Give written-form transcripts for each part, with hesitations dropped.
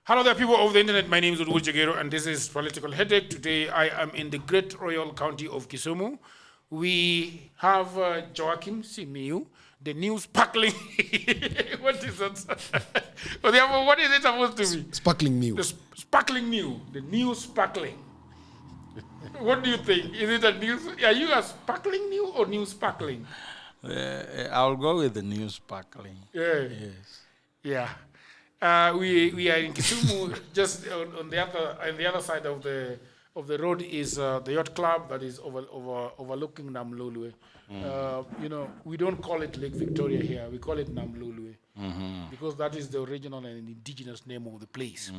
Hello there, people of the internet. My name is Wanjigi, and this is Political Headache. Today, I am in the great royal county of Kisumu. We have Joachim Simiu, the new sparkling. What is that? What is it supposed to be? Sparkling new. The sparkling new. The new sparkling. What do you think? Is it a new? Are you a sparkling new or new sparkling? I'll go with the new sparkling. Yeah. Yes. Yeah. We are in Kisumu. Just on the other side of the road is the yacht club that is overlooking Namlolwe. We don't call it Lake Victoria here. We call it Namlolwe because that is the original and indigenous name of the place.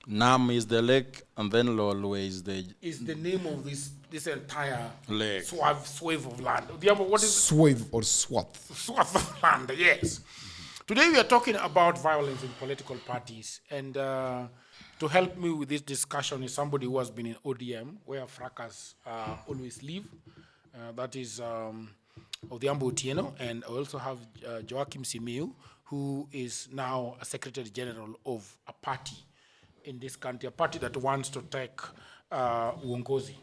Nam is the lake, and then Lolwe is the name of this entire lake. Swathe of land. What is Swathe or swath? Swath of land, yes. Today we are talking about violence in political parties, and to help me with this discussion is somebody who has been in ODM, where fracas always live. That is Odhiambo Otieno, and I also have Joachim Simiu, who is now a Secretary General of a party in this country, a party that wants to take uongozi.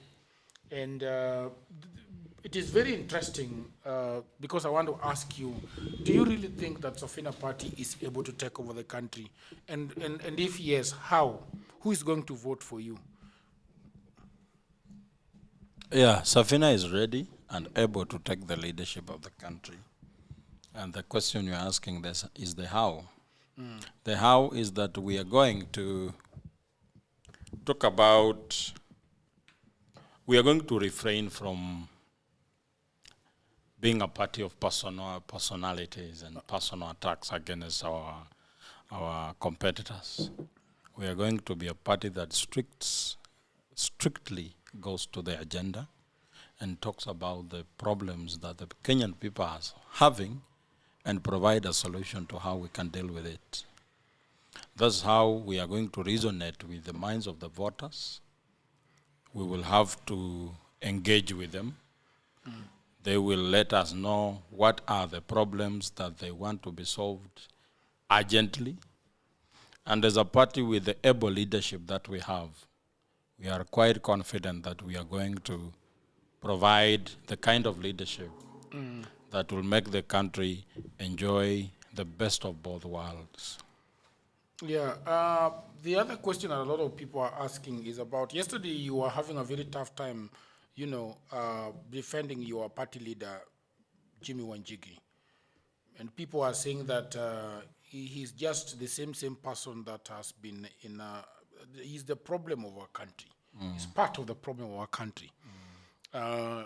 And it is very interesting because I want to ask you, do you really think that Safina party is able to take over the country? And if yes, how? Who is going to vote for you? Yeah, Safina is ready and able to take the leadership of the country. And the question you're asking is the how. The how is that we are going to talk about, we are going to refrain from being a party of personalities and personal attacks against our competitors. We are going to be a party that strictly goes to the agenda and talks about the problems that the Kenyan people are having and provide a solution to how we can deal with it. That's how we are going to resonate with the minds of the voters. We will have to engage with them. They will let us know what are the problems that they want to be solved urgently. And as a party with the able leadership that we have, we are quite confident that we are going to provide the kind of leadership that will make the country enjoy the best of both worlds. Yeah. The other question that a lot of people are asking is about, yesterday you were having a very tough time defending your party leader, Jimmy Wanjigi. And people are saying that he's just the same person that has been he's the problem of our country. He's part of the problem of our country.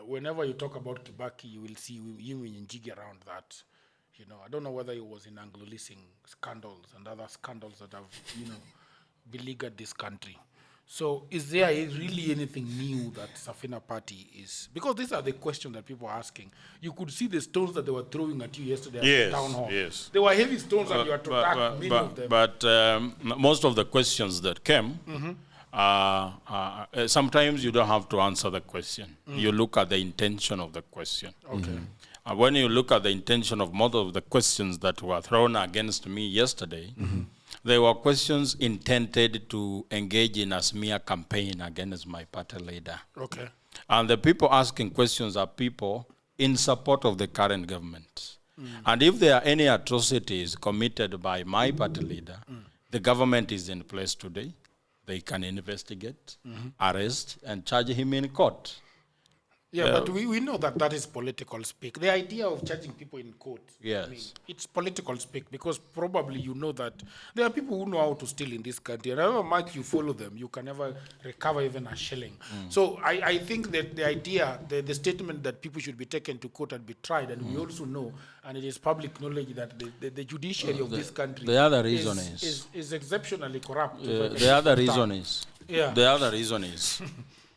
Whenever you talk about Kibaki, you will see Jimmy Wanjigi around that. I don't know whether it was in Anglo-leasing scandals and other scandals that have, beleaguered this country. So is there really anything new that Safina party is? Because these are the questions that people are asking. You could see the stones that they were throwing at you yesterday at the town hall. Yes. They were heavy stones and you had to attack many of them. But most of the questions that came, sometimes you don't have to answer the question. You look at the intention of the question. Okay. When you look at the intention of most of the questions that were thrown against me yesterday, they were questions intended to engage in a smear campaign against my party leader. Okay. And the people asking questions are people in support of the current government. And if there are any atrocities committed by my party leader, the government is in place today. They can investigate, arrest, and charge him in court. Yeah, but we know that is political speak. The idea of charging people in court, yes, it's political speak because probably you know that there are people who know how to steal in this country. And however much you follow them, you can never recover even a shilling. So I think that the idea, the statement that people should be taken to court and be tried, and we also know, and it is public knowledge that the judiciary of this country the other reason is exceptionally corrupt. The other reason is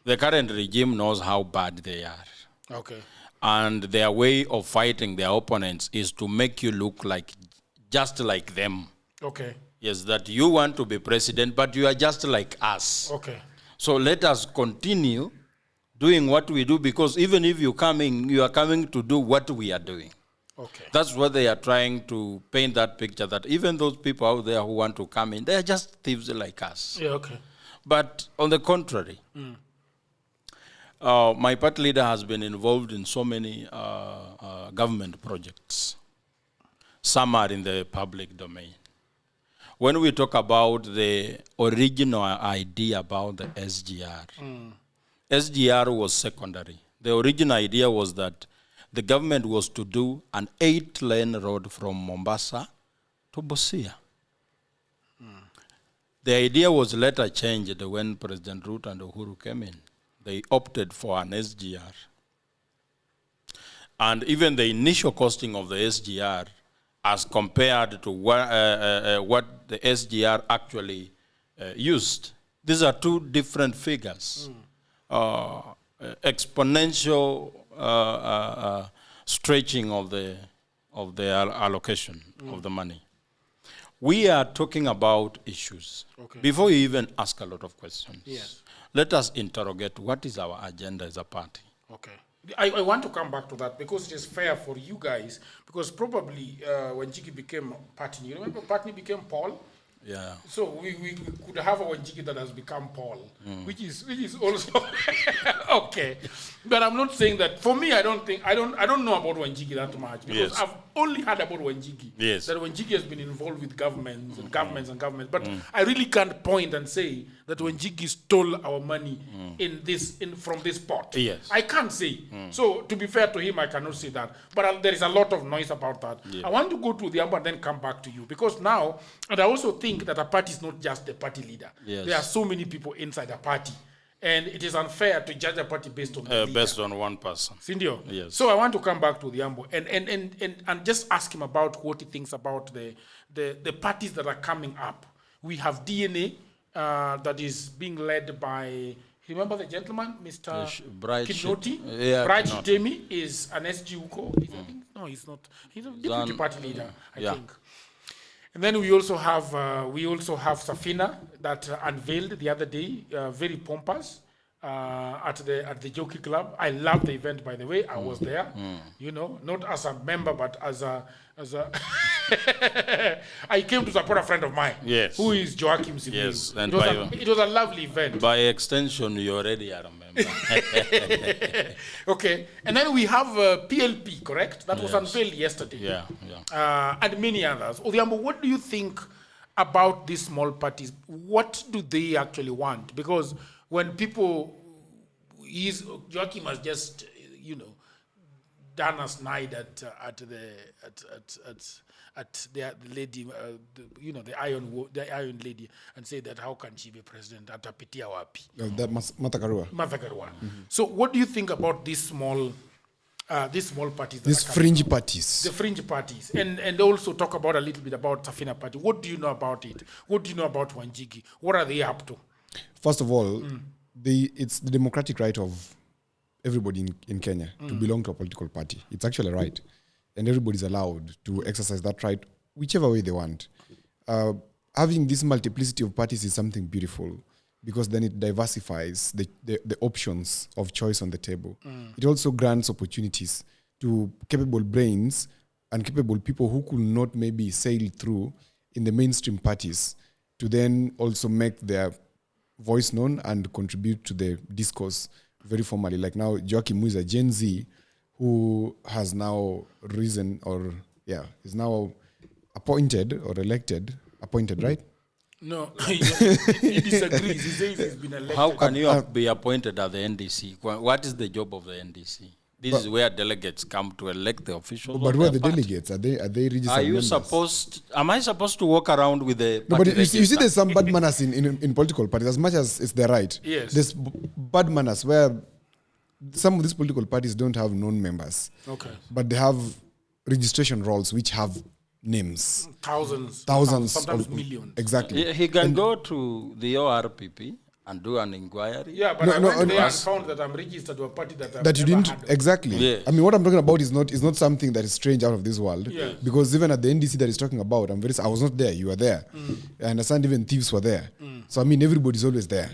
the current regime knows how bad they are. Okay. And their way of fighting their opponents is to make you look just like them. Okay. Yes, that you want to be president, but you are just like us. Okay. So let us continue doing what we do, because even if you are coming to do what we are doing. Okay. That's what they are trying to paint, that picture that even those people out there who want to come in, they are just thieves like us. Yeah, okay. But on the contrary, my party leader has been involved in so many government projects. Some are in the public domain. When we talk about the original idea about the SGR, SGR was secondary. The original idea was that the government was to do an 8-lane road from Mombasa to Busia. The idea was later changed when President Ruto and Uhuru came in. They opted for an SGR. And even the initial costing of the SGR as compared to what the SGR actually used, these are two different figures. Exponential stretching of the allocation of the money. We are talking about issues. Okay. Before you even ask a lot of questions, Yes. let us interrogate what is our agenda as a party. Okay. I want to come back to that because it is fair for you guys, because probably when Wanjigi became Patni, you remember Patni became Paul? Yeah. So we could have a Wanjigi that has become Paul, which is also okay. But I'm not saying that. For me, I don't know about Wanjigi that much because Yes. I've only heard about Wanjigi. Yes. That Wanjigi has been involved with governments and governments. But I really can't point and say that Wanjigi stole our money from this pot. Yes. I can't say. So to be fair to him, I cannot say that. But there is a lot of noise about that. Yeah. I want to go to the Amba and then come back to you because now, and I also think that a party is not just the party leader. Yes. There are so many people inside a party. And it is unfair to judge a party based on the leader. Based on one person. Sindio? Yes. So I want to come back to the Ambo and just ask him about what he thinks about the parties that are coming up. We have DNA that is being led by, remember the gentleman, Mr. Bright Kinoti? yeah, Bright Kinoti. Temi is an SG Uko. No, he's not. He's a deputy party leader, I think. And then we also have Safina that unveiled the other day, very pompous, at the Jockey Club. I love the event, by the way. I was there, you know, not as a member, but as a I came to support a friend of mine, Yes. who is Joachim Sibiu. Yes, and it was a lovely event. By extension, you already are a member. Okay, and then we have PLP, correct? That was unveiled yesterday. Yeah. And many others. Odhiambo, what do you think about these small parties? What do they actually want? Because when people, Joachim has just, done a snide at the lady, the iron lady, and say that how can she be president? Atapitia wapi? That Martha Karua. So, what do you think about these small parties? These fringe parties. The fringe parties, and also talk about a little bit about Safina party. What do you know about it? What do you know about Wanjigi? What are they up to? First of all, it's the democratic right of everybody in Kenya to belong to a political party. It's actually a right. And everybody's allowed to exercise that right whichever way they want. Having this multiplicity of parties is something beautiful because then it diversifies the options of choice on the table. It also grants opportunities to capable brains and capable people who could not maybe sail through in the mainstream parties to then also make their voice known and contribute to the discourse very formally. Like now, Joachim, who is a Gen Z, who has now risen is now appointed, right? No, he disagrees. He says he's been elected. How can you be appointed at the NDC? What is the job of the NDC? This is where delegates come to elect the officials. But who are the delegates? Are they registered members? Am I supposed to walk around with the No, but you see there's some bad manners in political parties, as much as it's their right. Yes. There's bad manners where some of these political parties don't have known members. Okay. But they have registration rolls which have names. Thousands, sometimes millions. Exactly. He can go to the ORPP and do an inquiry. Yeah, but I went there and found that I'm registered to a party that you didn't exactly. Yeah. I mean, what I'm talking about is not something that is strange out of this world. Yeah. Because even at the NDC that he's talking about, I was not there. You were there. I understand even thieves were there. So I mean, everybody's always there.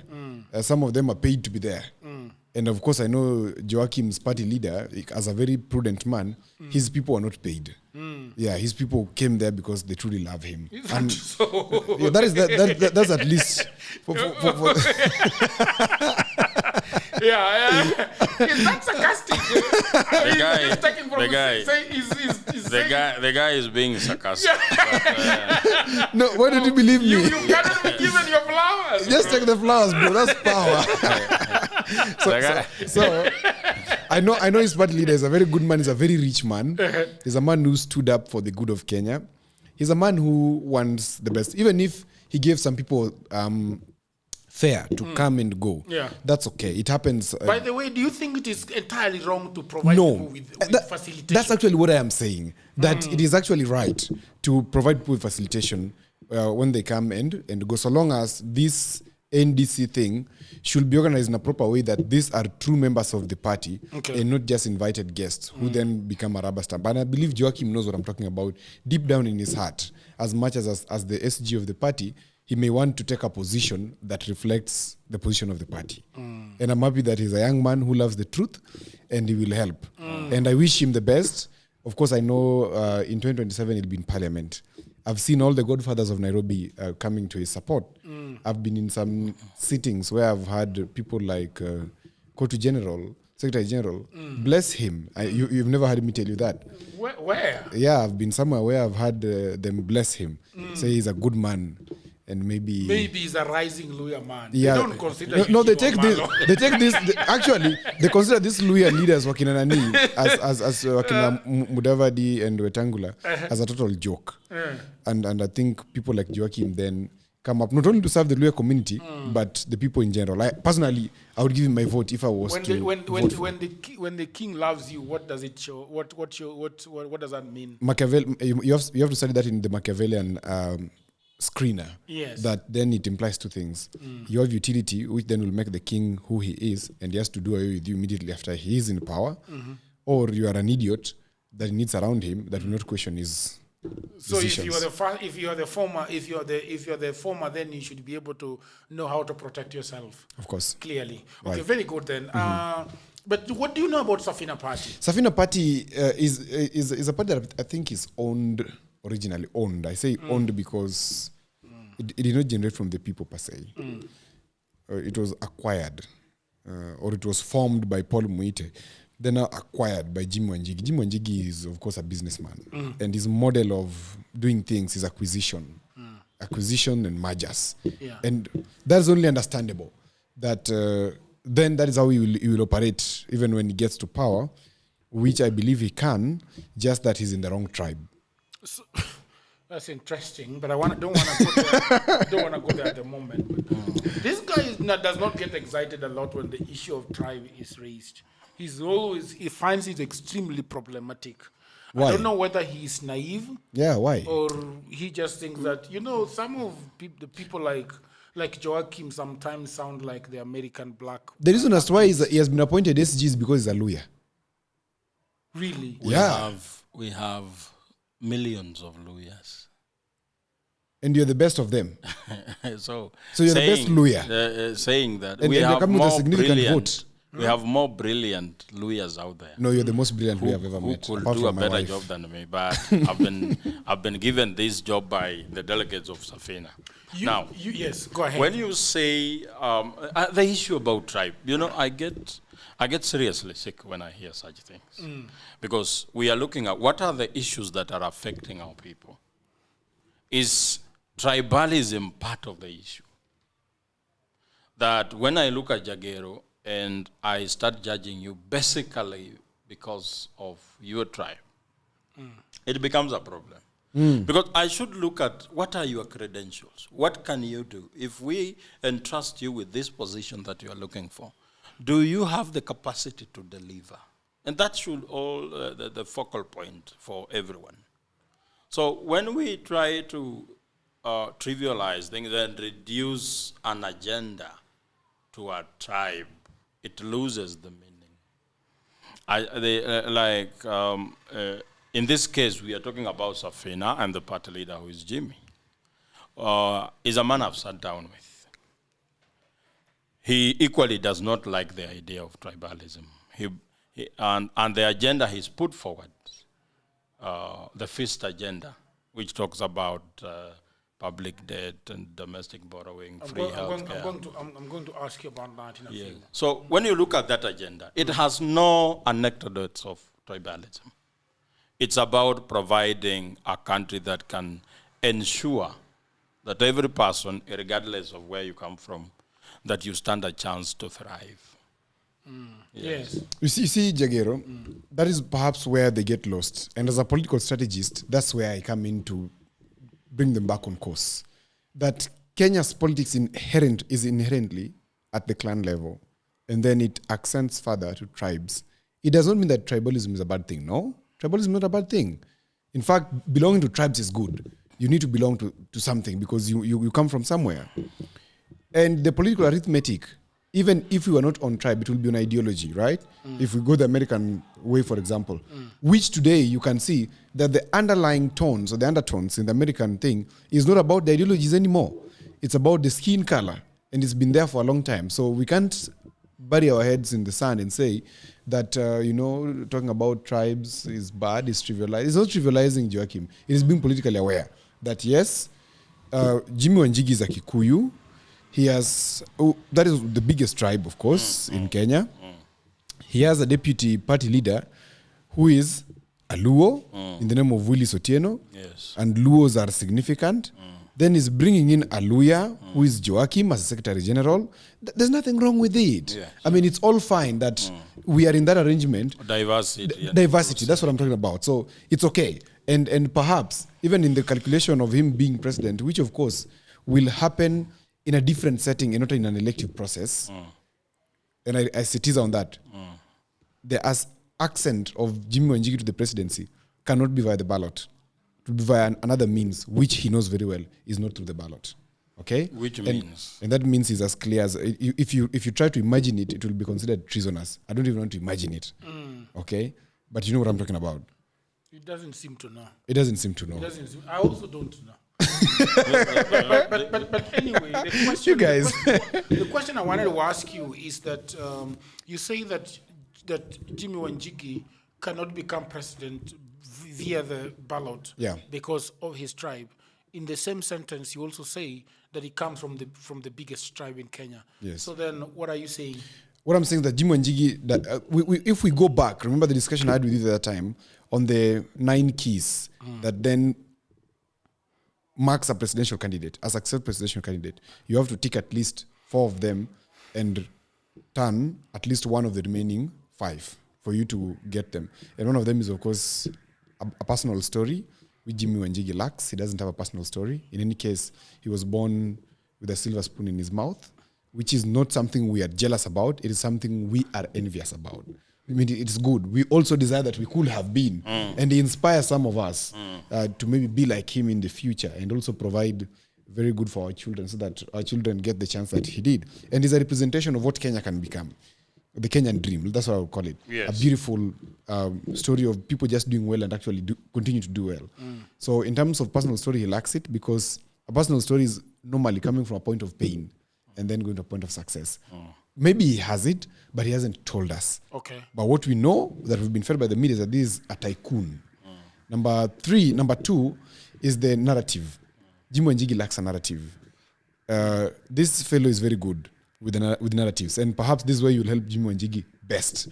Some of them are paid to be there. And of course, I know Joachim's party leader, as a very prudent man, his people are not paid. Yeah, his people came there because they truly love him. And So yeah, that's at least for is that sarcastic? The guy is being sarcastic. But, no, why don't you believe me? You cannot be given your flowers. Just take the flowers, bro. That's power. so I know his party leader is a very good man. He's a very rich man. He's a man who stood up for the good of Kenya. He's a man who wants the best, even if he gave some people fare to come and go. Yeah, that's okay. It happens. By the way, do you think it is entirely wrong to provide people with facilitation? That's actually what I am saying. That it is actually right to provide people with facilitation when they come and go, so long as this NDC thing should be organized in a proper way, that these are true members of the party and not just invited guests who then become a rubber stamp. And I believe Joachim knows what I'm talking about deep down in his heart. As much as the SG of the party, he may want to take a position that reflects the position of the party. And I'm happy that he's a young man who loves the truth and he will help. And I wish him the best. Of course, I know in 2027 he'll be in parliament. I've seen all the godfathers of Nairobi coming to his support. I've been in some sittings where I've had people like Kotu General, Secretary General, bless him. You've never heard me tell you that. Where? Yeah, I've been somewhere where I've had them bless him, say he's a good man. And maybe he's a rising Luya man. Yeah. They don't consider they take this. Actually, they consider these Luya leaders Wakina Nani as Wakina Mudavadi and Wetangula as a total joke. And I think people like Joachim then come up not only to serve the Luya community but the people in general. Personally, I would give him my vote if I was when the king loves you. What does it show? What does that mean? Machiavelli. You have to study that in the Machiavellian screener. Yes. That then it implies two things. You have utility, which then will make the king who he is, and he has to do away with you immediately after he is in power. Or you are an idiot that he needs around him that will not question his decisions. So if you are the former, then you should be able to know how to protect yourself. Of course. Clearly. Okay, Right. very good then. But what do you know about Safina Party? Safina Party is a party that I think is originally owned. I say owned because it did not generate from the people per se. It was acquired, or it was formed by Paul Muite, then acquired by Jim Wanjigi. Jim Wanjigi is, of course, a businessman, and his model of doing things is acquisition and mergers. Yeah. And that's only understandable. That then that is how he will operate even when he gets to power, which I believe he can, just that he's in the wrong tribe. So, that's interesting, but don't want to go there at the moment. This guy does not get excited a lot when the issue of tribe is raised. He finds it extremely problematic. Why? I don't know whether he's naive. Yeah, why? Or he just thinks that, some of the people like Joachim sometimes sound like the American black. The reason as why he has been appointed SG is because he's a lawyer. Really? We have millions of lawyers. And you're the best of them. so you're the best lawyer. Saying that and we have coming with a more significant brilliant, vote. We have more brilliant lawyers out there. No, you're the most brilliant lawyer I've ever who met. could apart do a from my better wife. job than me, but I've been given this job by the delegates of Safina. Yes, go ahead. When you say the issue about tribe, I get seriously sick when I hear such things, because we are looking at what are the issues that are affecting our people. Is tribalism part of the issue? That when I look at Jagero and I start judging you basically because of your tribe, it becomes a problem. Because I should look at what are your credentials? What can you do? If we entrust you with this position that you are looking for, do you have the capacity to deliver? And that should all the focal point for everyone. So when we try to trivialize things and reduce an agenda to a tribe, it loses the meaning. In this case, we are talking about Safina and the party leader, who is Jimmy. Is a man I've sat down with. he equally does not like the idea of tribalism. And the agenda he's put forward, the first agenda, which talks about public debt and domestic borrowing, free healthcare. I'm going to ask you about that in a few. So when you look at that agenda, it has no anecdotes of tribalism. It's about providing a country that can ensure that every person, regardless of where you come from, that you stand a chance to thrive. Yes. You see, Jagero, that is perhaps where they get lost. And as a political strategist, that's where I come in to bring them back on course. That Kenya's politics is inherently at the clan level, and then it accents further to tribes. It does not mean that tribalism is a bad thing, no? Tribalism is not a bad thing. In fact, belonging to tribes is good. You need to belong to something because you come from somewhere. And the political arithmetic, even if we were not on tribe, it will be on ideology, right? If we go the American way, for example, which today you can see that the underlying tones or the undertones in the American thing is not about the ideologies anymore. It's about the skin color, and it's been there for a long time. So we can't bury our heads in the sand and say that, talking about tribes is bad, it's trivialized. It's not trivializing, Joachim. It is being politically aware that, yes, Jimmy Wanjigi is a Kikuyu. He has, that is the biggest tribe, of course, in Kenya. He has a deputy party leader who is a Luo in the name of Willis Otieno. Yes. And Luos are significant. Then he's bringing in a Luya, who is Joachim as a Secretary General. There's nothing wrong with it. Yeah. I mean, it's all fine that we are in that arrangement. Diversity. Diversity, that's what I'm talking about. So it's okay. And perhaps, even in the calculation of him being president, which of course will happen in a different setting and not in an elective process, and I tease on that, the accent of Jimmy Wanjigi to the presidency cannot be via the ballot. It will be via another means, which he knows very well is not through the ballot. Okay? Which means? And that means is as clear as, if you try to imagine it, it will be considered treasonous. I don't even want to imagine it. Okay? But you know what I'm talking about. It doesn't seem to know. It doesn't seem to know. I also don't know. but anyway, the question, you guys. The question I wanted to ask you is that you say that Jimmy Wanjigi cannot become president via the ballot because of his tribe. In the same sentence, you also say that he comes from the biggest tribe in Kenya. Yes. So then, what are you saying? What I'm saying is that Jimmy Wanjigi, that if we go back, remember the discussion I had with you at that time on the 9 keys that then marks a presidential candidate, a successful presidential candidate. You have to tick at least 4 of them and turn at least one of the remaining 5 for you to get them. And one of them is, of course, a personal story, which Jimmy Wanjigi lacks. He doesn't have a personal story. In any case, he was born with a silver spoon in his mouth, which is not something we are jealous about. It is something we are envious about. I mean, it's good. We also desire that we could have been. And he inspires some of us to maybe be like him in the future and also provide very good for our children so that our children get the chance that he did. And he's a representation of what Kenya can become. The Kenyan dream, that's what I would call it. Yes. A beautiful story of people just doing well and actually continue to do well. So in terms of personal story, he lacks it because a personal story is normally coming from a point of pain and then going to a point of success. Maybe he has it, but he hasn't told us. Okay. But what we know that we've been fed by the media is that this is a tycoon. Number 2 is the narrative. Jimmy Wanjigi lacks a narrative. This fellow is very good with narratives, and perhaps this is where you'll help Jimmy Wanjigi best.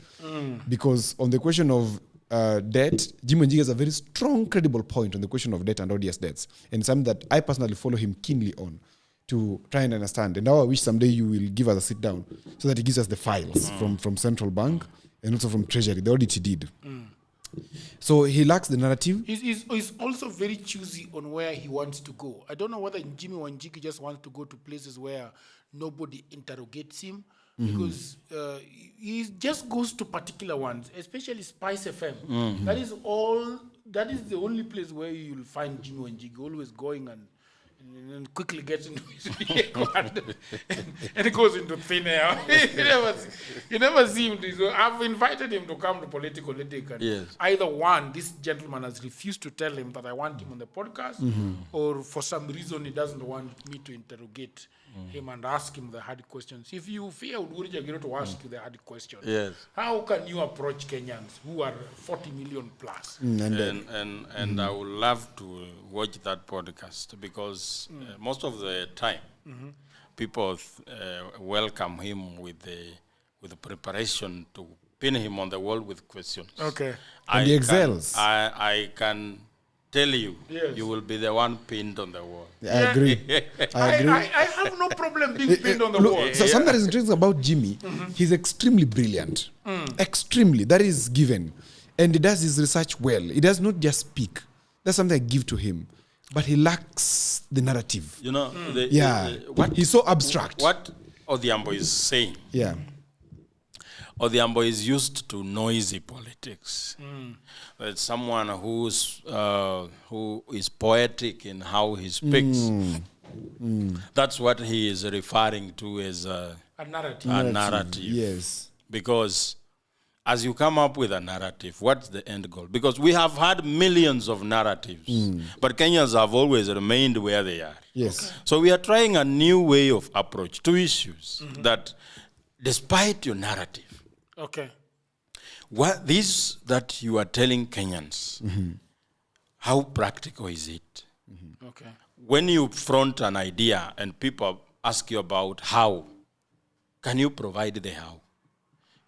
Because on the question of debt, Jimmy Wanjigi has a very strong, credible point on the question of debt and ODS debts, and something that I personally follow him keenly on to try and understand. And now I wish someday you will give us a sit down so that he gives us the files from Central Bank and also from Treasury, the audit he did. So he lacks the narrative. He's also very choosy on where he wants to go. I don't know whether Jimmy Wanjigi just wants to go to places where nobody interrogates him, because he just goes to particular ones, especially Spice FM. That is the only place where you'll find Jimmy Wanjigi always going and quickly gets into his vehicle and he goes into thin air. you never see him. So I've invited him to come to Political Ethic, and either one, this gentleman has refused to tell him that I want him on the podcast, or for some reason he doesn't want me to interrogate him and ask him the hard questions. If you fear Uhuru Jagiro to ask you the hard questions, Yes. how can you approach Kenyans who are 40 million plus? And I would love to watch that podcast because most of the time people welcome him with the preparation to pin him on the wall with questions. Okay. And he excels. I can tell you, Yes. you will be the one pinned on the wall. I agree. I agree. I have no problem being pinned on the Look, wall. so something that is interesting about Jimmy, he's extremely brilliant. Extremely. That is given. And he does his research well. He does not just speak. That's something I give to him. But he lacks the narrative. You know, He's so abstract. What Odhiambo is saying, Yeah. Odhiambo is used to noisy politics. It's someone who is poetic in how he speaks. That's what he is referring to as a narrative. Yes. Because as you come up with a narrative, what's the end goal? Because we have had millions of narratives, but Kenyans have always remained where they are. Yes. So we are trying a new way of approach to issues that, despite your narrative, Okay. what this that you are telling Kenyans, how practical is it? Okay. When you front an idea and people ask you about how, can you provide the how?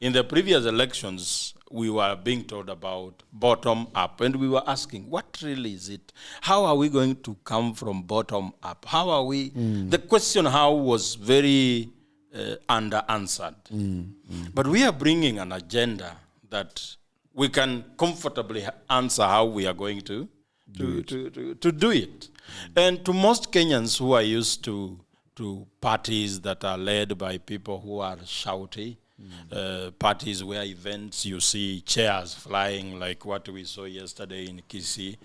In the previous elections, we were being told about bottom up, and we were asking, what really is it? How are we going to come from bottom up? How are we? The question how was very under-answered. But we are bringing an agenda that we can comfortably answer how we are going to do it. And to most Kenyans who are used to parties that are led by people who are shouty, parties where events you see chairs flying like what we saw yesterday in Kisumu,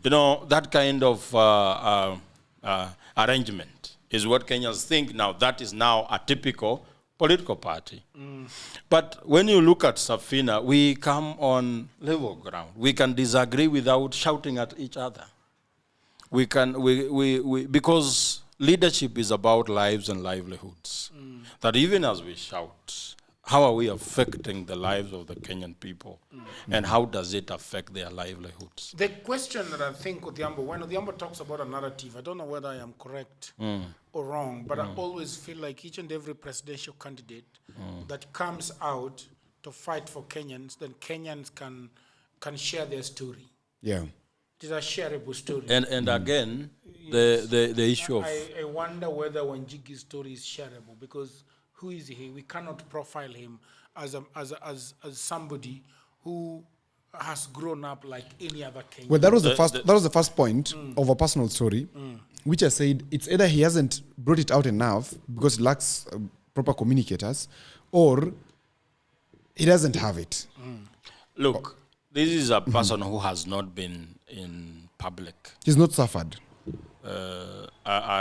you know, that kind of arrangement is what Kenyans think now. That is now a typical political party. But when you look at Safina, we come on level ground. We can disagree without shouting at each other. We can, because leadership is about lives and livelihoods. That even as we shout, how are we affecting the lives of the Kenyan people? And how does it affect their livelihoods? The question that I think Odhiambo, when Odhiambo talks about a narrative, I don't know whether I am correct or wrong, but I always feel like each and every presidential candidate that comes out to fight for Kenyans, then Kenyans can share their story. Yeah. It is a shareable story. And again, the issue of... I wonder whether Wanjigi's story is shareable, because who is he? We cannot profile him as somebody who has grown up like any other Kenyan. Well, that was the first point of a personal story, which I said it's either he hasn't brought it out enough because he lacks proper communicators, or he doesn't have it. Look, this is a person who has not been in public. He's not suffered.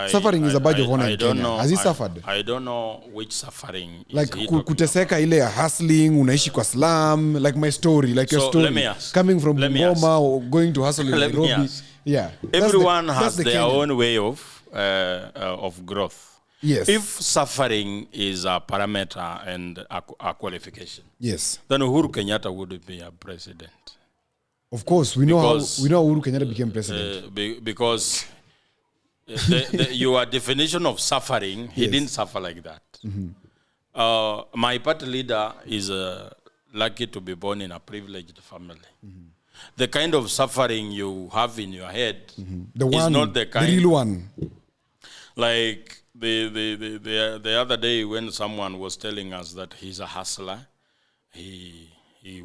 Suffering is a badge of honor in Kenya. Has he suffered? I don't know which suffering like is he talking kuteseka ile ya hustling, unaishi kwa slum, like my story, like your So, story. let me ask. Coming from Let me ask. Bungoma or going to hustle in Let me Nairobi. ask. Yeah. Everyone has that's the their Kenyan. own way of growth. Yes. If suffering is a parameter and a qualification, Yes. then Uhuru Kenyatta would be a president. Of course, we know Because, how Uhuru Kenyatta became president. Because your definition of suffering, he Yes. didn't suffer like that. My party leader is lucky to be born in a privileged family. The kind of suffering you have in your head The is one, not the kind. the real one. Like the other day when someone was telling us that he's a hustler, he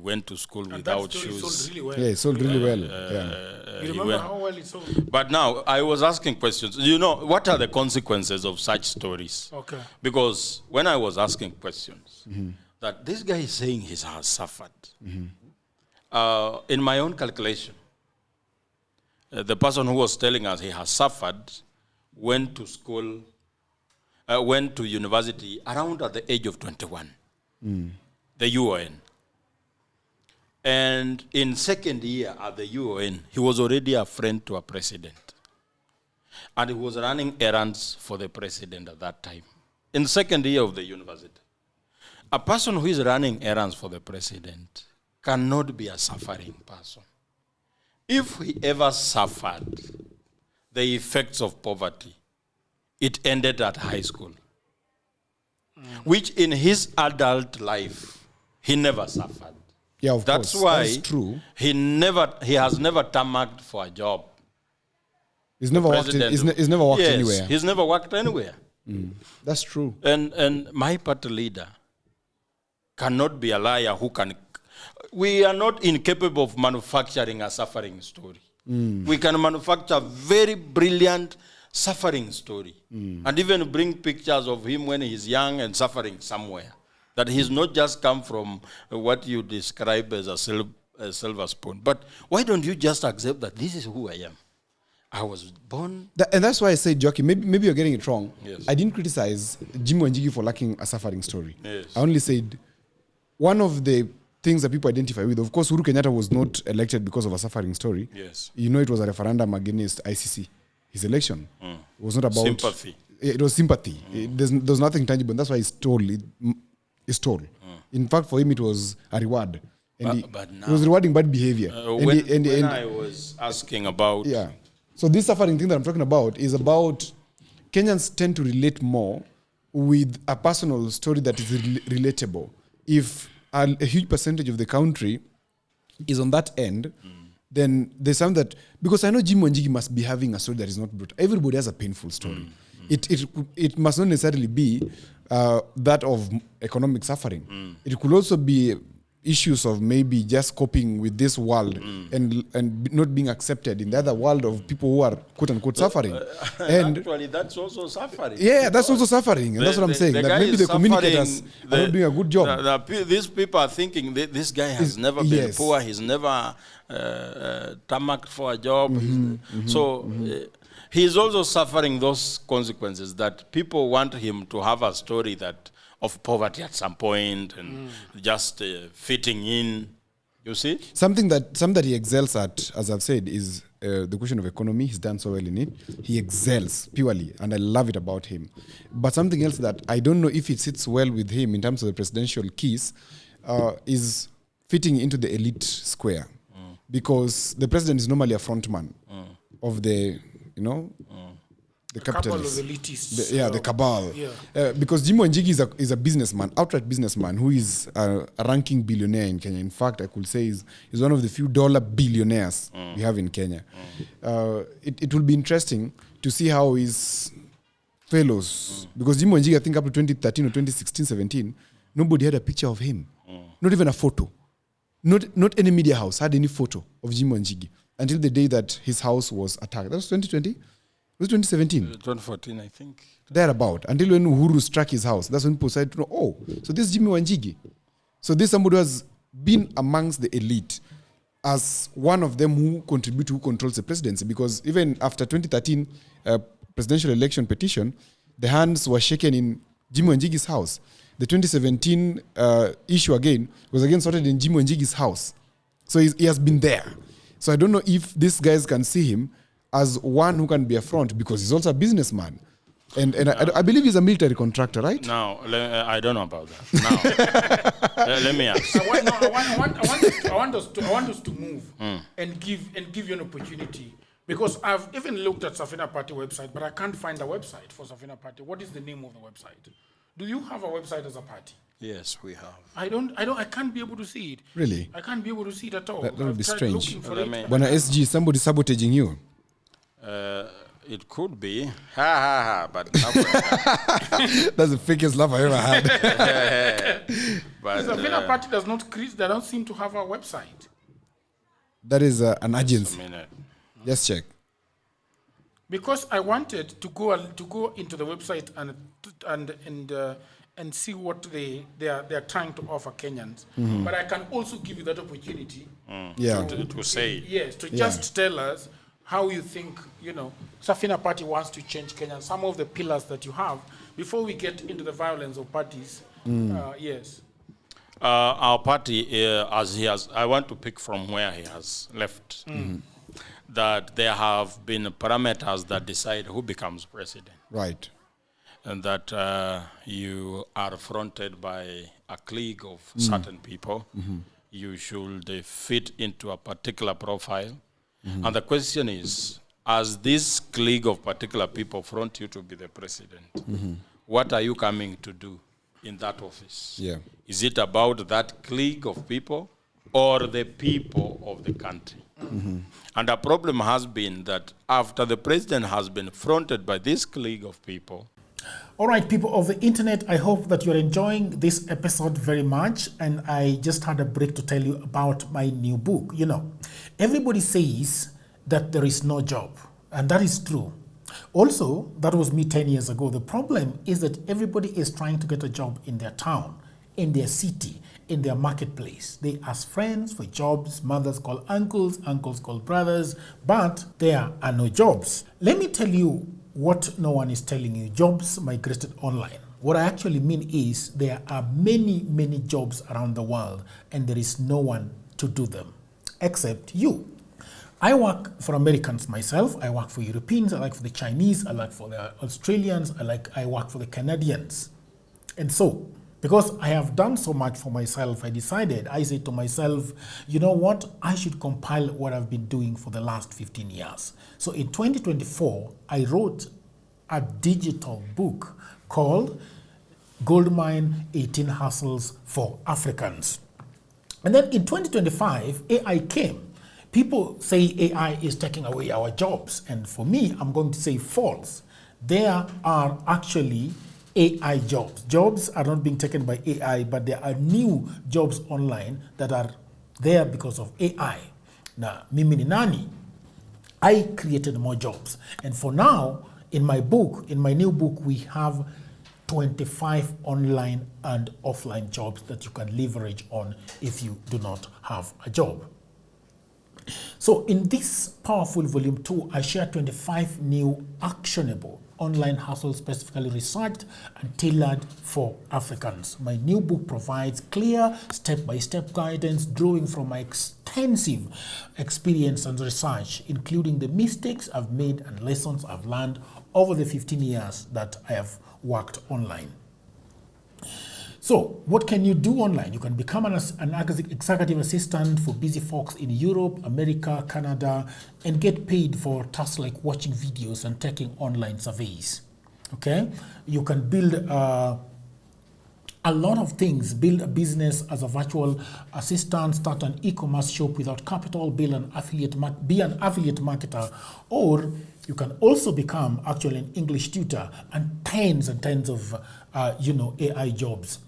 went to school And without that story shoes. sold really well. Yeah, it sold really well. Yeah. You remember how well it sold? But now I was asking questions. You know, what are the consequences of such stories? Okay. Because when I was asking questions, that this guy is saying he has suffered. In my own calculation, the person who was telling us he has suffered went to school, went to university around at the age of 21, the UON. And in second year at the UON, he was already a friend to a president. And he was running errands for the president at that time, in second year of the university. A person who is running errands for the president cannot be a suffering person. If he ever suffered the effects of poverty, it ended at high school, which in his adult life, he never suffered. Yeah, of That's course. why That's true. he has never tarmacked for a job. He's never worked. He's never worked Yes, anywhere. He's never worked anywhere. That's true. And my party leader cannot be a liar who can. We are not incapable of manufacturing a suffering story. We can manufacture very brilliant suffering story and even bring pictures of him when he's young and suffering somewhere. That he's not just come from what you describe as a silver spoon. But why don't you just accept that this is who I am? I was born. And that's why I say, Jockey, maybe you're getting it wrong. Yes. I didn't criticize Jimmy Wanjigi for lacking a suffering story. Yes. I only said one of the things that people identify with, of course, Uhuru Kenyatta was not elected because of a suffering story. Yes. You know, it was a referendum against ICC. His election it was not about sympathy. It was sympathy. There's nothing tangible, and that's why it's told. It's told. In fact, for him, it was a reward. And But now, he was rewarding bad behavior. When I was asking about yeah. So this suffering thing that I'm talking about is about Kenyans tend to relate more with a personal story that is relatable. If a huge percentage of the country is on that end, then there's something that, because I know Jim Wanjigi must be having a story that is not brutal. Everybody has a painful story. It must not necessarily be that of economic suffering. It could also be issues of maybe just coping with this world and not being accepted in the other world of people who are quote unquote suffering. And actually, that's also suffering. yeah, that's also suffering, and that's what I'm saying. That maybe the communicators are not doing a good job. These people are thinking this guy has never been yes. poor. He's never tarmacked for a job. So he's also suffering those consequences that people want him to have a story that of poverty at some point and just fitting in. You see? Something that he excels at, as I've said, is the question of economy. He's done so well in it. He excels purely, and I love it about him. But something else that I don't know if it sits well with him in terms of the presidential keys is fitting into the elite square. Because the president is normally a front man of the, the capitalists. Couple of elitists. The cabal. Yeah. Because Jimmy Wanjigi is a businessman, outright businessman, who is a ranking billionaire in Kenya. In fact, I could say is one of the few dollar billionaires we have in Kenya. It will be interesting to see how his fellows, because Jimmy Wanjigi, I think up to 2013 or 2016, 17, nobody had a picture of him. Not even a photo. Not any media house had any photo of Jimmy Wanjigi until the day that his house was attacked. That was 2020? Was it 2017? 2014, I think. Thereabout. Until when Uhuru struck his house. That's when people started to know, oh, so this is Jimmy Wanjigi. So this is somebody who has been amongst the elite as one of them who controls the presidency. Because even after 2013 presidential election petition, the hands were shaken in Jimmy Wanjigi's house. The 2017 issue again was again sorted in Jimmy Wanjigi's house. So he has been there. So I don't know if these guys can see him as one who can be a front, because he's also a businessman. And I believe he's a military contractor, right? No, I don't know about that. Now, let me ask. I want us to move and give you an opportunity, because I've even looked at Safina Party website, but I can't find a website for Safina Party. What is the name of the website? Do you have a website as a party? Yes, we have. I can't be able to see it. Really? I can't be able to see it at all. That would be tried strange. looking for it. When SG, somebody sabotaging you. It could be. But That's the fakest laugh I ever had. but Safina Party does not they don't seem to have a website. That is an agency. a minute. Just check. Because I wanted to go into the website and see what they are trying to offer Kenyans. But I can also give you that opportunity Yeah. To say. yes, to just tell us how you think, Safina Party wants to change Kenya, some of the pillars that you have, before we get into the violence of parties. Yes. Our party, as he has, I want to pick from where he has left. that there have been parameters that decide who becomes president. Right. And that you are fronted by a clique of certain people. You should fit into a particular profile. And the question is, as this clique of particular people front you to be the president, what are you coming to do in that office? Yeah. Is it about that clique of people or the people of the country? And the problem has been that after the president has been fronted by this clique of people. All right, people of the internet, I hope that you're enjoying this episode very much. And I just had a break to tell you about my new book. You know, everybody says that there is no job, and that is true. Also, that was me 10 years ago. The problem is that everybody is trying to get a job in their town, in their city, in their marketplace. They ask friends for jobs, mothers call uncles, uncles call brothers, but there are no jobs. Let me tell you what no one is telling you. Jobs migrated online. What I actually mean is there are many, many jobs around the world, and there is no one to do them except you. I work for Americans myself. I work for Europeans. I work for the Chinese. I work for the Australians. I work for the Canadians. And so, because I have done so much for myself, I said to myself, you know what? I should compile what I've been doing for the last 15 years. So in 2024, I wrote a digital book called Goldmine 18 Hustles for Africans. And then in 2025, AI came. People say AI is taking away our jobs. And for me, I'm going to say false. There are actually AI jobs. Jobs are not being taken by AI, but there are new jobs online that are there because of AI. Now, mimi ni nani? I created more jobs. And for now, in my new book, we have 25 online and offline jobs that you can leverage on if you do not have a job. So in this powerful volume 2, I share 25 new actionable online hustles specifically researched and tailored for Africans. My new book provides clear step-by-step guidance drawing from my extensive experience and research, including the mistakes I've made and lessons I've learned over the 15 years that I have worked online. So what can you do online? You can become an executive assistant for busy folks in Europe, America, Canada, and get paid for tasks like watching videos and taking online surveys. Okay? You can build a lot of things, build a business as a virtual assistant, start an e-commerce shop without capital, be an affiliate marketer, or you can also become actually an English tutor and tens of AI jobs.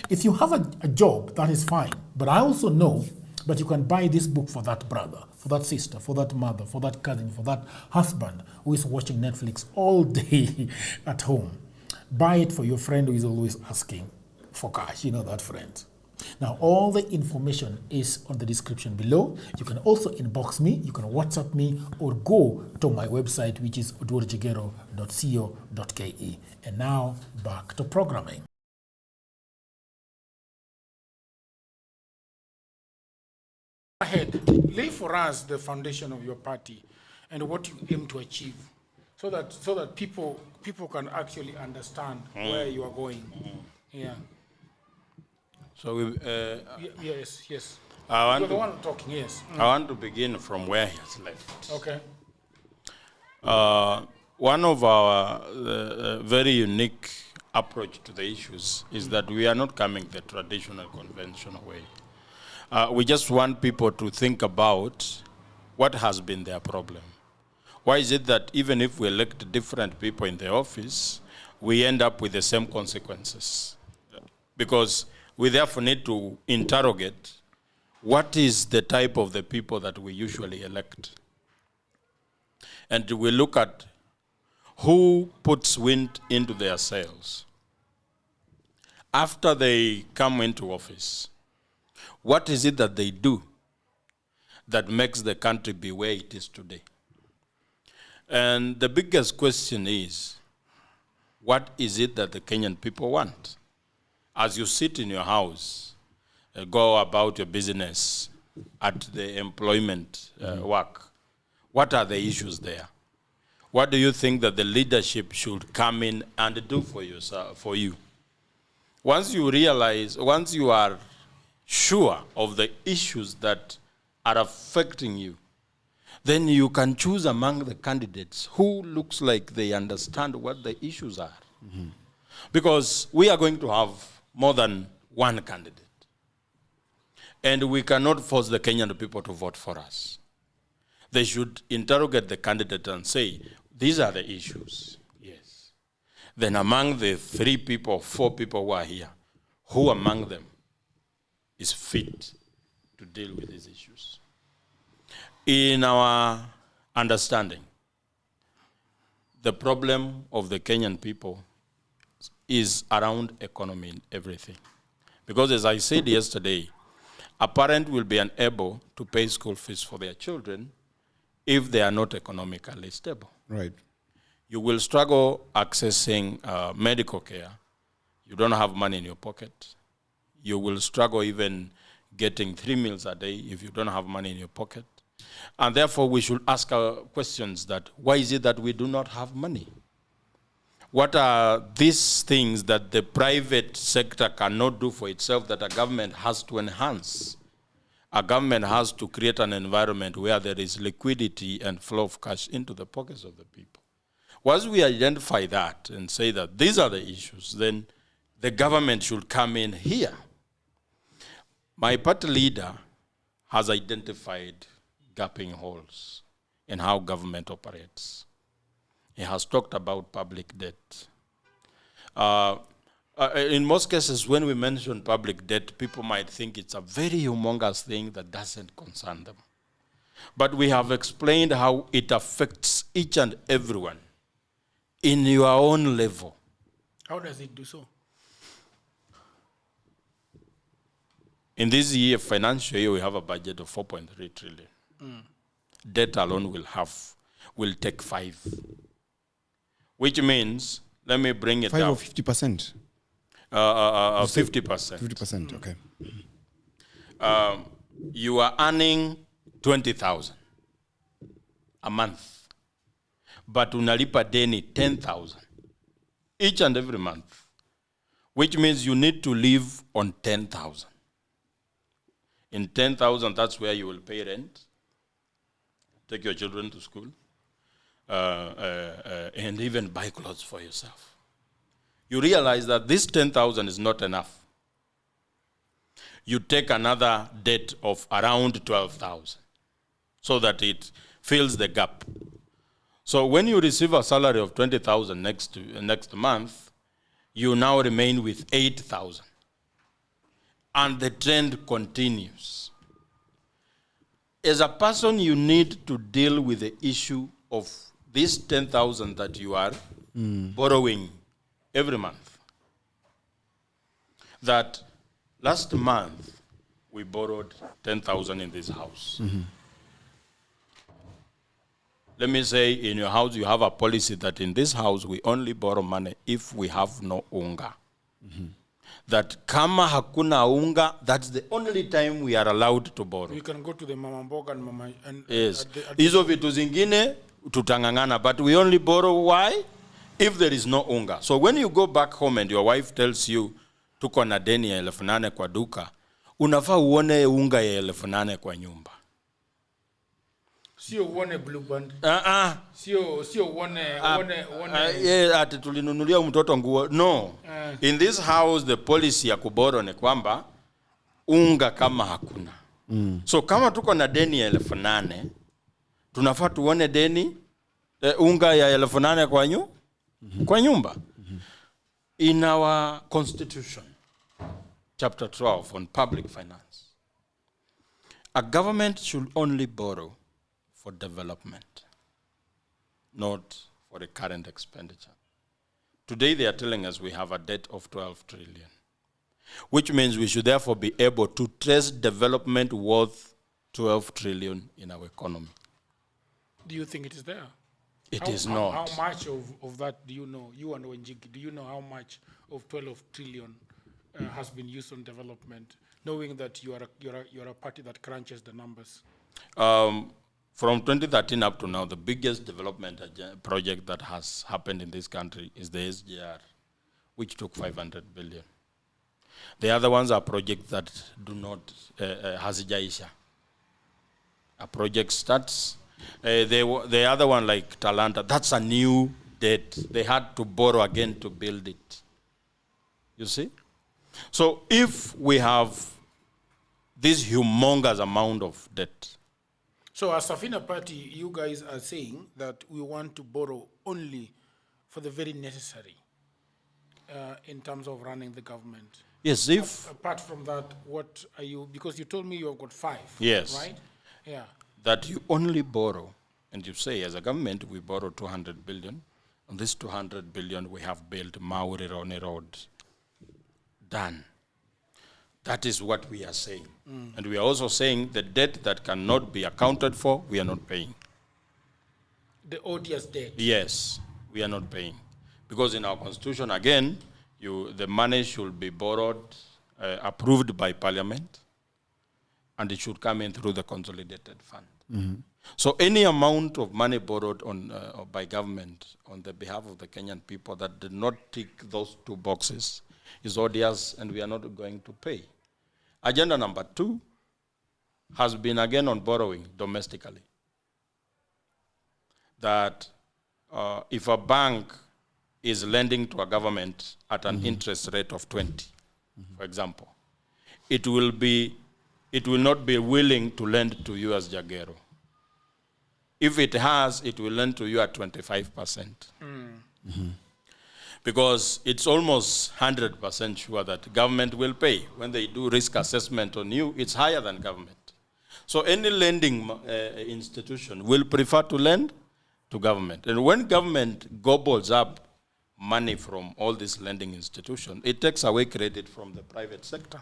If you have a job, that is fine. But I also know that you can buy this book for that brother, for that sister, for that mother, for that cousin, for that husband who is watching Netflix all day at home. Buy it for your friend who is always asking for cash. You know that friend. Now, all the information is on the description below. You can also inbox me, you can WhatsApp me, or go to my website, which is odworjigero.co.ke. And now, back to programming. Ahead, lay for us the foundation of your party and what you aim to achieve, so that people can actually understand where you are going. Yeah. So we. Yes. You're the one talking. Yes. I want to begin from where he has left. Okay. One of our very unique approach to the issues is that we are not coming the traditional, conventional way. We just want people to think about what has been their problem. Why is it that even if we elect different people in the office, we end up with the same consequences? Because we therefore need to interrogate what is the type of the people that we usually elect. And we look at who puts wind into their sails. After they come into office, what is it that they do that makes the country be where it is today? And the biggest question is, what is it that the Kenyan people want? As you sit in your house, go about your business, at the employment work, What are the issues there? What do you think that the leadership should come in and do for you? Once you realize, once you are sure of the issues that are affecting you, then you can choose among the candidates who looks like they understand what the issues are. Mm-hmm. Because we are going to have more than one candidate. And we cannot force the Kenyan people to vote for us. They should interrogate the candidate and say, these are the issues. Yes. Then among the 3 people, 4 people who are here, who among them is fit to deal with these issues? In our understanding, the problem of the Kenyan people is around economy and everything. Because as I said yesterday, a parent will be unable to pay school fees for their children if they are not economically stable. Right. You will struggle accessing medical care. You don't have money in your pocket. You will struggle even getting 3 meals a day if you don't have money in your pocket. And therefore, we should ask our questions that, why is it that we do not have money? What are these things that the private sector cannot do for itself that a government has to enhance? A government has to create an environment where there is liquidity and flow of cash into the pockets of the people. Once we identify that and say that these are the issues, then the government should come in here. My party leader has identified gapping holes in how government operates. He has talked about public debt. In most cases, when we mention public debt, people might think it's a very humongous thing that doesn't concern them. But we have explained how it affects each and everyone in your own level. How does it do so? In this year, financial year, we have a budget of 4.3 trillion. Debt alone will take 5. Which means, let me bring it 5 down. or 50%? 50%. 50%, okay. You are earning 20,000 a month, but unalipa deni 10,000 each and every month, which means you need to live on 10,000. In 10,000, that's where you will pay rent, take your children to school, and even buy clothes for yourself. You realize that this 10,000 is not enough. You take another debt of around 12,000 so that it fills the gap. So when you receive a salary of 20,000 next month, you now remain with 8,000. And the trend continues. As a person, you need to deal with the issue of this 10,000 that you are borrowing every month. That last month, we borrowed 10,000 in this house. Mm-hmm. Let me say, in your house, you have a policy that in this house, we only borrow money if we have no unga. Mm-hmm. That kama hakuna unga, that's the only time we are allowed to borrow. You can go to the mama mboga and mama... And yes. Hizo vitu zingine, tutangangana, but we only borrow, why? If there is no unga. So when you go back home and your wife tells you, tuko na deni ya 8,000 kwa duka, unafaa uone unga ya 8,000 kwa nyumba. Sio uone blue band. Sio uone ati tulinunulia mtoto nguo. No. In this house, the policy ya kuboro ni kwamba unga kama hakuna. So kama tuko na deni ya 8,000, tunafaa tuone deni unga ya 8,000 kwa nyumba. In our constitution, chapter 12 on public finance, a government should only borrow for development, not for the current expenditure. Today they are telling us we have a debt of 12 trillion, which means we should therefore be able to trace development worth 12 trillion in our economy. Do you think it is there? It is not. How much of that do you know? You and Wanjigi, do you know how much of 12 trillion has been used on development, knowing that you are a party that crunches the numbers? From 2013 up to now, the biggest development project that has happened in this country is the SGR, which took 500 billion. The other ones are projects that do not, hazijaisha. A project starts, the other one like Talanta, that's a new debt. They had to borrow again to build it. You see? So if we have this humongous amount of debt. So as Safina Party, you guys are saying that we want to borrow only for the very necessary in terms of running the government. Yes, if... Apart from that, what are you, because you told me you have got 5. Yes. Right? Yeah. That you only borrow, and you say as a government, we borrow 200 billion. On this 200 billion, we have built Mauri Road. Done. That is what we are saying. And we are also saying the debt that cannot be accounted for, we are not paying. The odious debt. Yes, we are not paying. Because in our constitution, again, the money should be borrowed, approved by parliament, and it should come in through the consolidated fund. So any amount of money borrowed by government on the behalf of the Kenyan people that did not tick those 2 boxes is odious, and we are not going to pay. Agenda number 2 has been again on borrowing domestically. That if a bank is lending to a government at an interest rate of 20, for example, it will not be willing to lend to you as Jagero. If it has, it will lend to you at 25%. Because it's almost 100% sure that government will pay. When they do risk assessment on you, it's higher than government. So any lending institution will prefer to lend to government. And when government gobbles up money from all these lending institutions, it takes away credit from the private sector.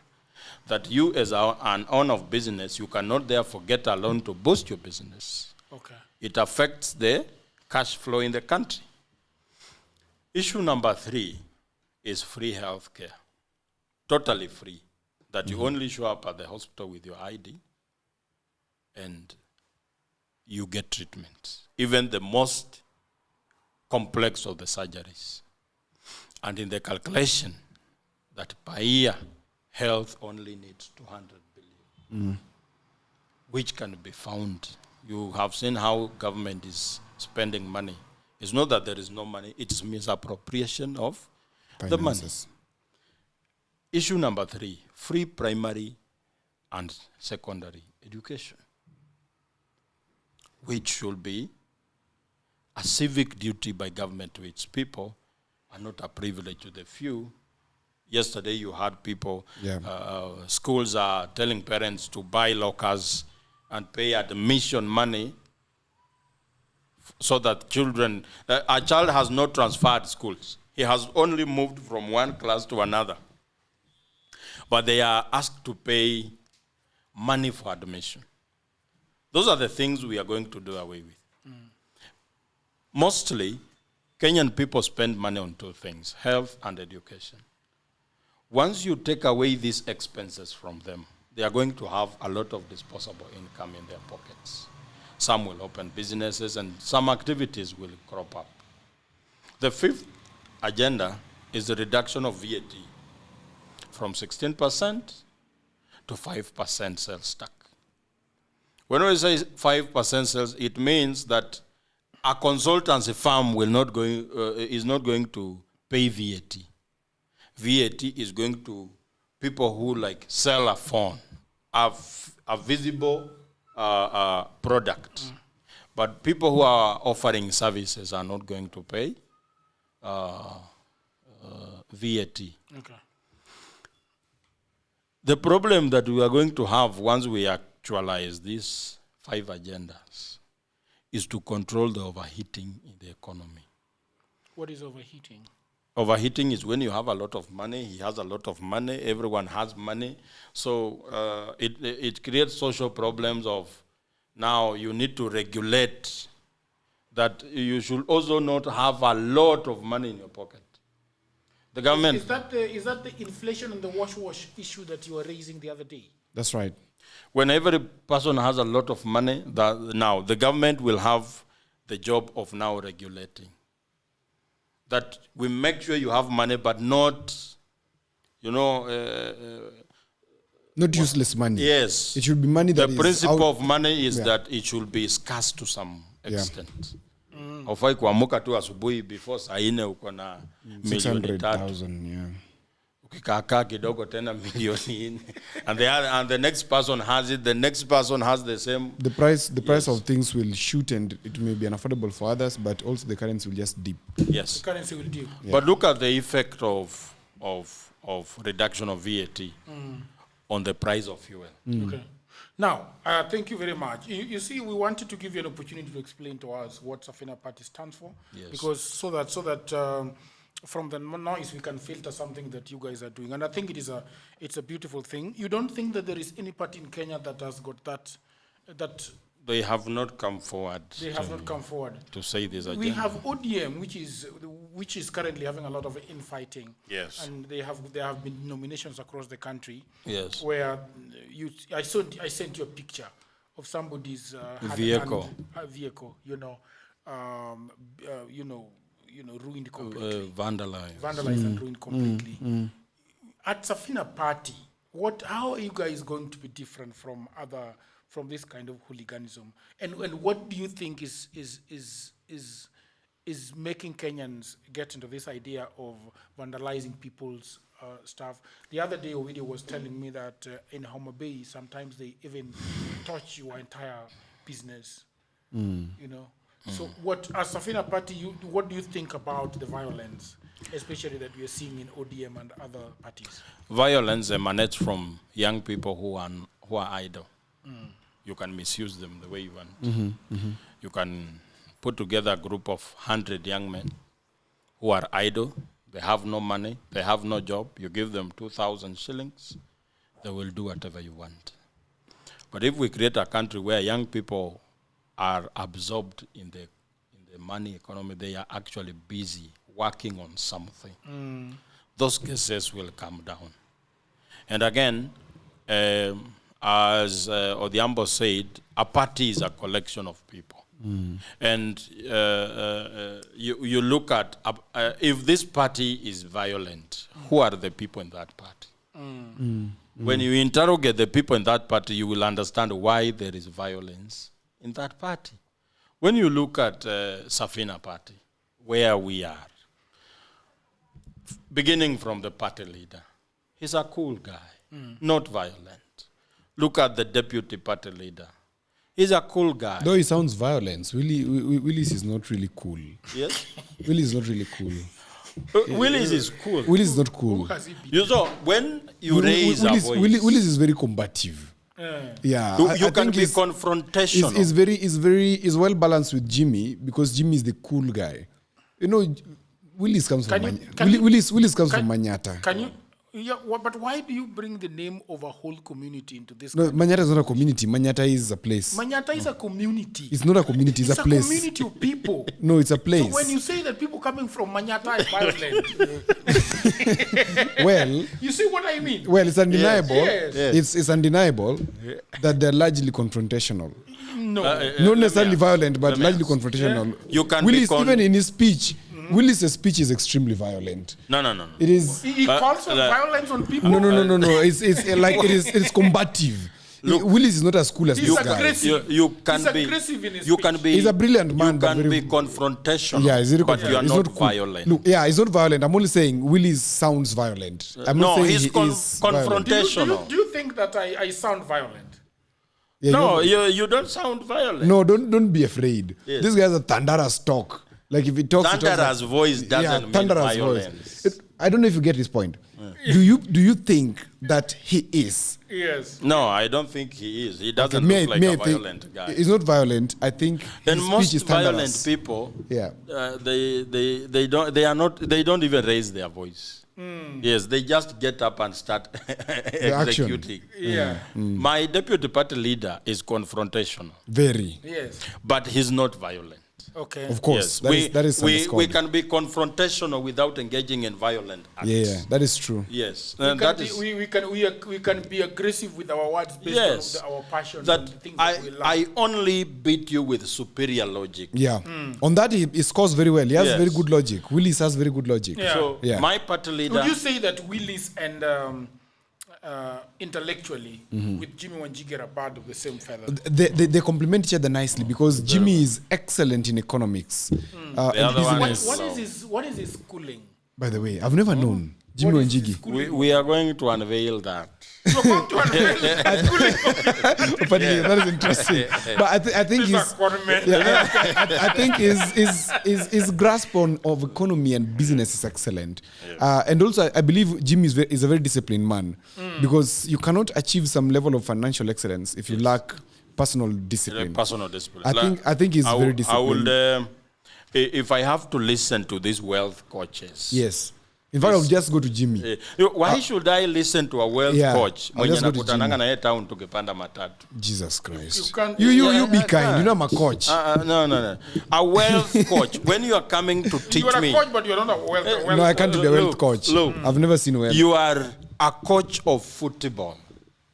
That you as an owner of business, you cannot therefore get a loan to boost your business. Okay. It affects the cash flow in the country. Issue number 3 is free health care. Totally free. That you only show up at the hospital with your ID and you get treatment. Even the most complex of the surgeries. And in the calculation that per year, health only needs 200 billion, which can be found. You have seen how government is spending money. It's not that there is no money, it's misappropriation of the money. Issue number 3, free primary and secondary education, which should be a civic duty by government to its people and not a privilege to the few. Yesterday you had people, schools are telling parents to buy lockers and pay admission money so that children, a child has not transferred schools. He has only moved from one class to another. But they are asked to pay money for admission. Those are the things we are going to do away with. Mostly, Kenyan people spend money on 2 things, health and education. Once you take away these expenses from them, they are going to have a lot of disposable income in their pockets. Some will open businesses and some activities will crop up. The 5th agenda is the reduction of VAT from 16% to 5% sales tax. When we say 5% sales, it means that a consultancy firm is not going to pay VAT. VAT is going to people who sell a phone, a visible product. But people who are offering services are not going to pay VAT. Okay. The problem that we are going to have once we actualize these 5 agendas is to control the overheating in the economy. What is overheating? Overheating is when you have a lot of money, he has a lot of money, everyone has money. So it creates social problems of now you need to regulate that you should also not have a lot of money in your pocket. The government... Is that the inflation and the wash issue that you were raising the other day? That's right. When every person has a lot of money, now the government will have the job of now regulating. That we make sure you have money, but not, Not useless money. yes. It should be money that the is principle out- of money is Yeah. that it should be scarce to some Yeah. extent. Haufai kuamuka tu asubuhi before saa 4 uko na milioni 3. 600,000, yeah. Ukikakaa kidogo tena milioni 4. And the next person has it, the next person has the same. The price of things will shoot, and it may be unaffordable for others, but also the currency will just dip. Yes. Currency will do. But look at the effect of reduction of VAT on the price of fuel. Okay. Now, thank you very much. You see, we wanted to give you an opportunity to explain to us what Safina Party stands for, Yes. because so that from the noise we can filter something that you guys are doing, and I think it's a beautiful thing. You don't think that there is any party in Kenya that has got that They have not come forward. they have not come forward. to say this agenda. We have ODM, which is currently having a lot of infighting. Yes. And there have been nominations across the country. Yes. Where I sent you a picture of somebody's Vehicle. vehicle, ruined completely. Vandalized and ruined completely. At Safina Party, how are you guys going to be different from this kind of hooliganism? And what do you think is making Kenyans get into this idea of vandalizing people's stuff? The other day, Ovidio was telling me that in Homa Bay, sometimes they even touch your entire business. So, as Safina Party, what do you think about the violence, especially that we are seeing in ODM and other parties? Violence emanates from young people who are idle. You can misuse them the way you want. You can put together a group of 100 young men who are idle. They have no money. They have no job. You give them 2,000 shillings. They will do whatever you want. But if we create a country where young people are absorbed in the money economy, they are actually busy working on something, those cases will come down. And again, as Odhiambo said, a party is a collection of people. And you look at, if this party is violent, who are the people in that party? When you interrogate the people in that party, you will understand why there is violence in that party. When you look at Safina Party, where we are, beginning from the party leader, he's a cool guy, not violent. Look at the deputy party leader. He's a cool guy. Though he sounds violent, Willis is not really cool. Yes? Willis is not really cool. Willis is cool. Willis is not cool. Who has he been? You know, when you raise a voice, Willis is very combative. Yeah, you can think be confrontational. Is well balanced with Jimmy, because Jimmy is the cool guy. Willis comes from Willis comes from Manyata. Can you? Yeah, but why do you bring the name of a whole community into this? No, Manyata is not a community. Manyata is a place. Manyata is a community. It's not a community. It's a place. It's a community of people. No, it's a place. So when you say that people coming from Manyata is violent, well, you see what I mean? well, it's undeniable. Yes. It's undeniable that they're largely confrontational. No. Not necessarily violent, but largely confrontational. You can Willis, be even in his speech, Willis' speech is extremely violent. No. It is. He calls for violence on people. No. It's like it's combative. Look, Willis is not as cool as He's this guy. aggressive. You can He's be. aggressive in his You can speech. be. He's a brilliant man, You but can very- be confrontational. Yeah, he's very but you are he's not cool. violent. Look, yeah, he's not violent. I'm only saying Willis sounds violent. I'm not saying he's he is violent. confrontational. Do you think that I sound violent? Yeah, No, you don't sound violent. No, don't be afraid. Yes. This guy's a thunderous talk. Like if he talks, he talks Thunderous like, voice doesn't mean thunderous violence. voice. I don't know if you get his point. Do you think that he is? Yes. No, I don't think he is. He doesn't May look like I a think- violent guy. He's not violent. I think And his most speech is violent thunderous. people, Yeah. they don't even raise their voice. Yes, they just get up and start executing. Yeah. My deputy party leader is confrontational, Very. Yes. but he's not violent. Okay. Of course, Yes. that is we underscored. can be confrontational without engaging in violent acts. Yeah, that is true. Yes. We And can, that be, is we can be aggressive with our words based yes. on our passion That and the things that we love. I only beat you with superior logic. Yeah. On that, he scores very well. He has Yes. very good logic. Willis has very good logic. Yeah. So Yeah. my party leader. Would you say that Willis and intellectually with Jimmy Wanjigi are bird of the same feather? They complement each other nicely because Jimmy is excellent in economics and other one business. is- What is his schooling? By the way, I've never known Jimmy What is his Wanjigi. schooling? we are going to unveil that. You're going to unveil his schooling. But yeah, that is interesting. But I think These he's. are conmen- Yeah, I think his grasp of economy and business is excellent, and also I believe Jimmy is a very disciplined man because you cannot achieve some level of financial excellence if you lack personal discipline. Personal discipline. I think he's very disciplined. I would, if I have to listen to these wealth coaches. Yes. In fact, I'll just go to Jimmy. Why should I listen to a wealth Yeah, coach I'll mwenye just go to nakutananga Jimmy. na yeye town tukipanda matatu? Jesus Christ. You can't- You be kind. You know I'm a coach. No. A wealth coach. When you are coming to teach You are a me, coach, but you're not a well. No, I can't be a wealth Look, coach. look. I've never seen a wealth. you are a coach of football.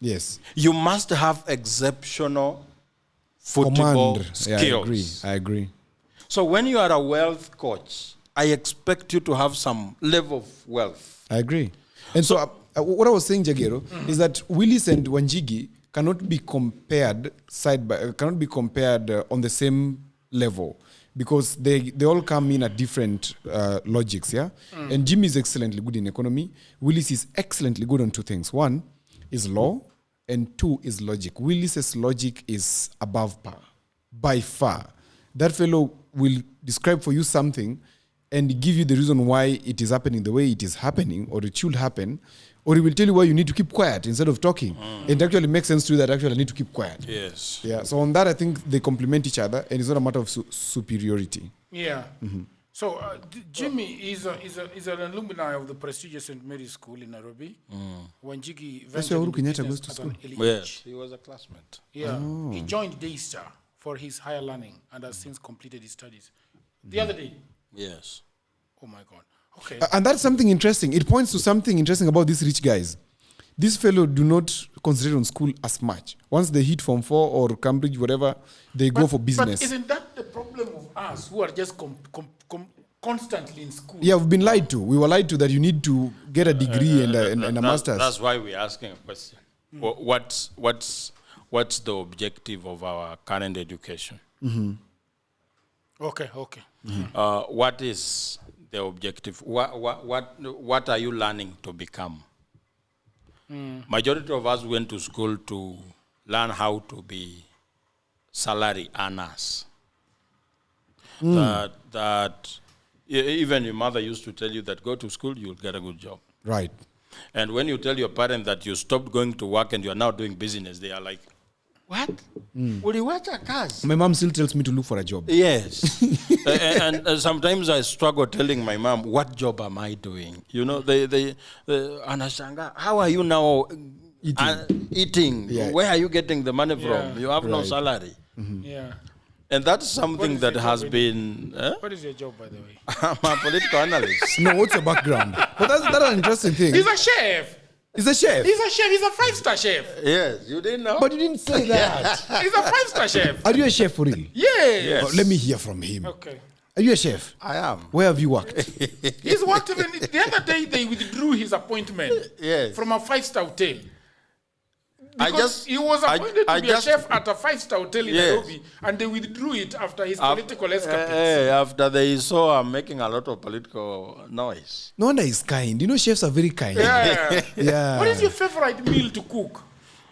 Yes. You must have exceptional football Command. skills. Yeah, I agree. So when you are a wealth coach, I expect you to have some level of wealth. I agree. And so what I was saying, Jagero, is that Willis and Wanjigi cannot be compared on the same level because they all come in at different logics, yeah? And Jimmy is excellently good in economy. Willis is excellently good on two things. One is law, and two is logic. Willis's logic is above par, by far. That fellow will describe for you something and give you the reason why it is happening the way it is happening, or it should happen, or he will tell you why you need to keep quiet instead of talking. It actually makes sense to you that actually I need to keep quiet. Yes. Yeah. So on that, I think they complement each other, and it's not a matter of superiority. Yeah. So Jimmy is an alumni of the prestigious St. Mary's School in Nairobi. Wanjigi That's where Uhuru ventured into Kenyatta goes business to at an school. early Yes. age. He was a classmate. Yeah. He joined Daystar for his higher learning and has since completed his studies. The other day. Yes. Oh my God. Okay. And that's something interesting. It points to something interesting about these rich guys. These fellows do not concentrate on school as much. Once they hit Form 4 or Cambridge, whatever, they go for business. But isn't that the problem of us who are just constantly in school? Yeah, we've been lied to. We were lied to that you need to get a degree and a master's. That's why we're asking a question. What's the objective of our current education? Okay. What is the objective? What are you learning to become? Majority of us went to school to learn how to be salary earners. That even your mother used to tell you that go to school, you'll get a good job. Right. And when you tell your parent that you stopped going to work and you are now doing business, they are like, what? Will you watch a cars? My mom still tells me to look for a job. Yes. and sometimes I struggle telling my mom, what job am I doing? You know, they anashanga, how are you now eating? Yeah. Where are you getting the money from? Yeah. You have no Right. salary. Yeah. And that's something is that your has job been... What is your job, by the way? I'm a political analyst. No, what's your background? But that's an interesting thing. He's a chef. He's a chef. He's a chef. He's a 5-star chef. Yes, you didn't know? But you didn't say that. He's a 5-star chef. Are you a chef for real? Yes. Oh, let me hear from him. Okay. Are you a chef? I am. Where have you worked? He's worked even the other day. They withdrew his appointment Yes. from a 5-star hotel. I Because just- he was I- appointed I to be just- a chef at a 5-star hotel in Yes. Nairobi, and they withdrew it after his political escapades. After they saw I'm making a lot of political noise. No wonder he's kind. You know, chefs are very kind. Yeah. Yeah. What is your favorite meal to cook?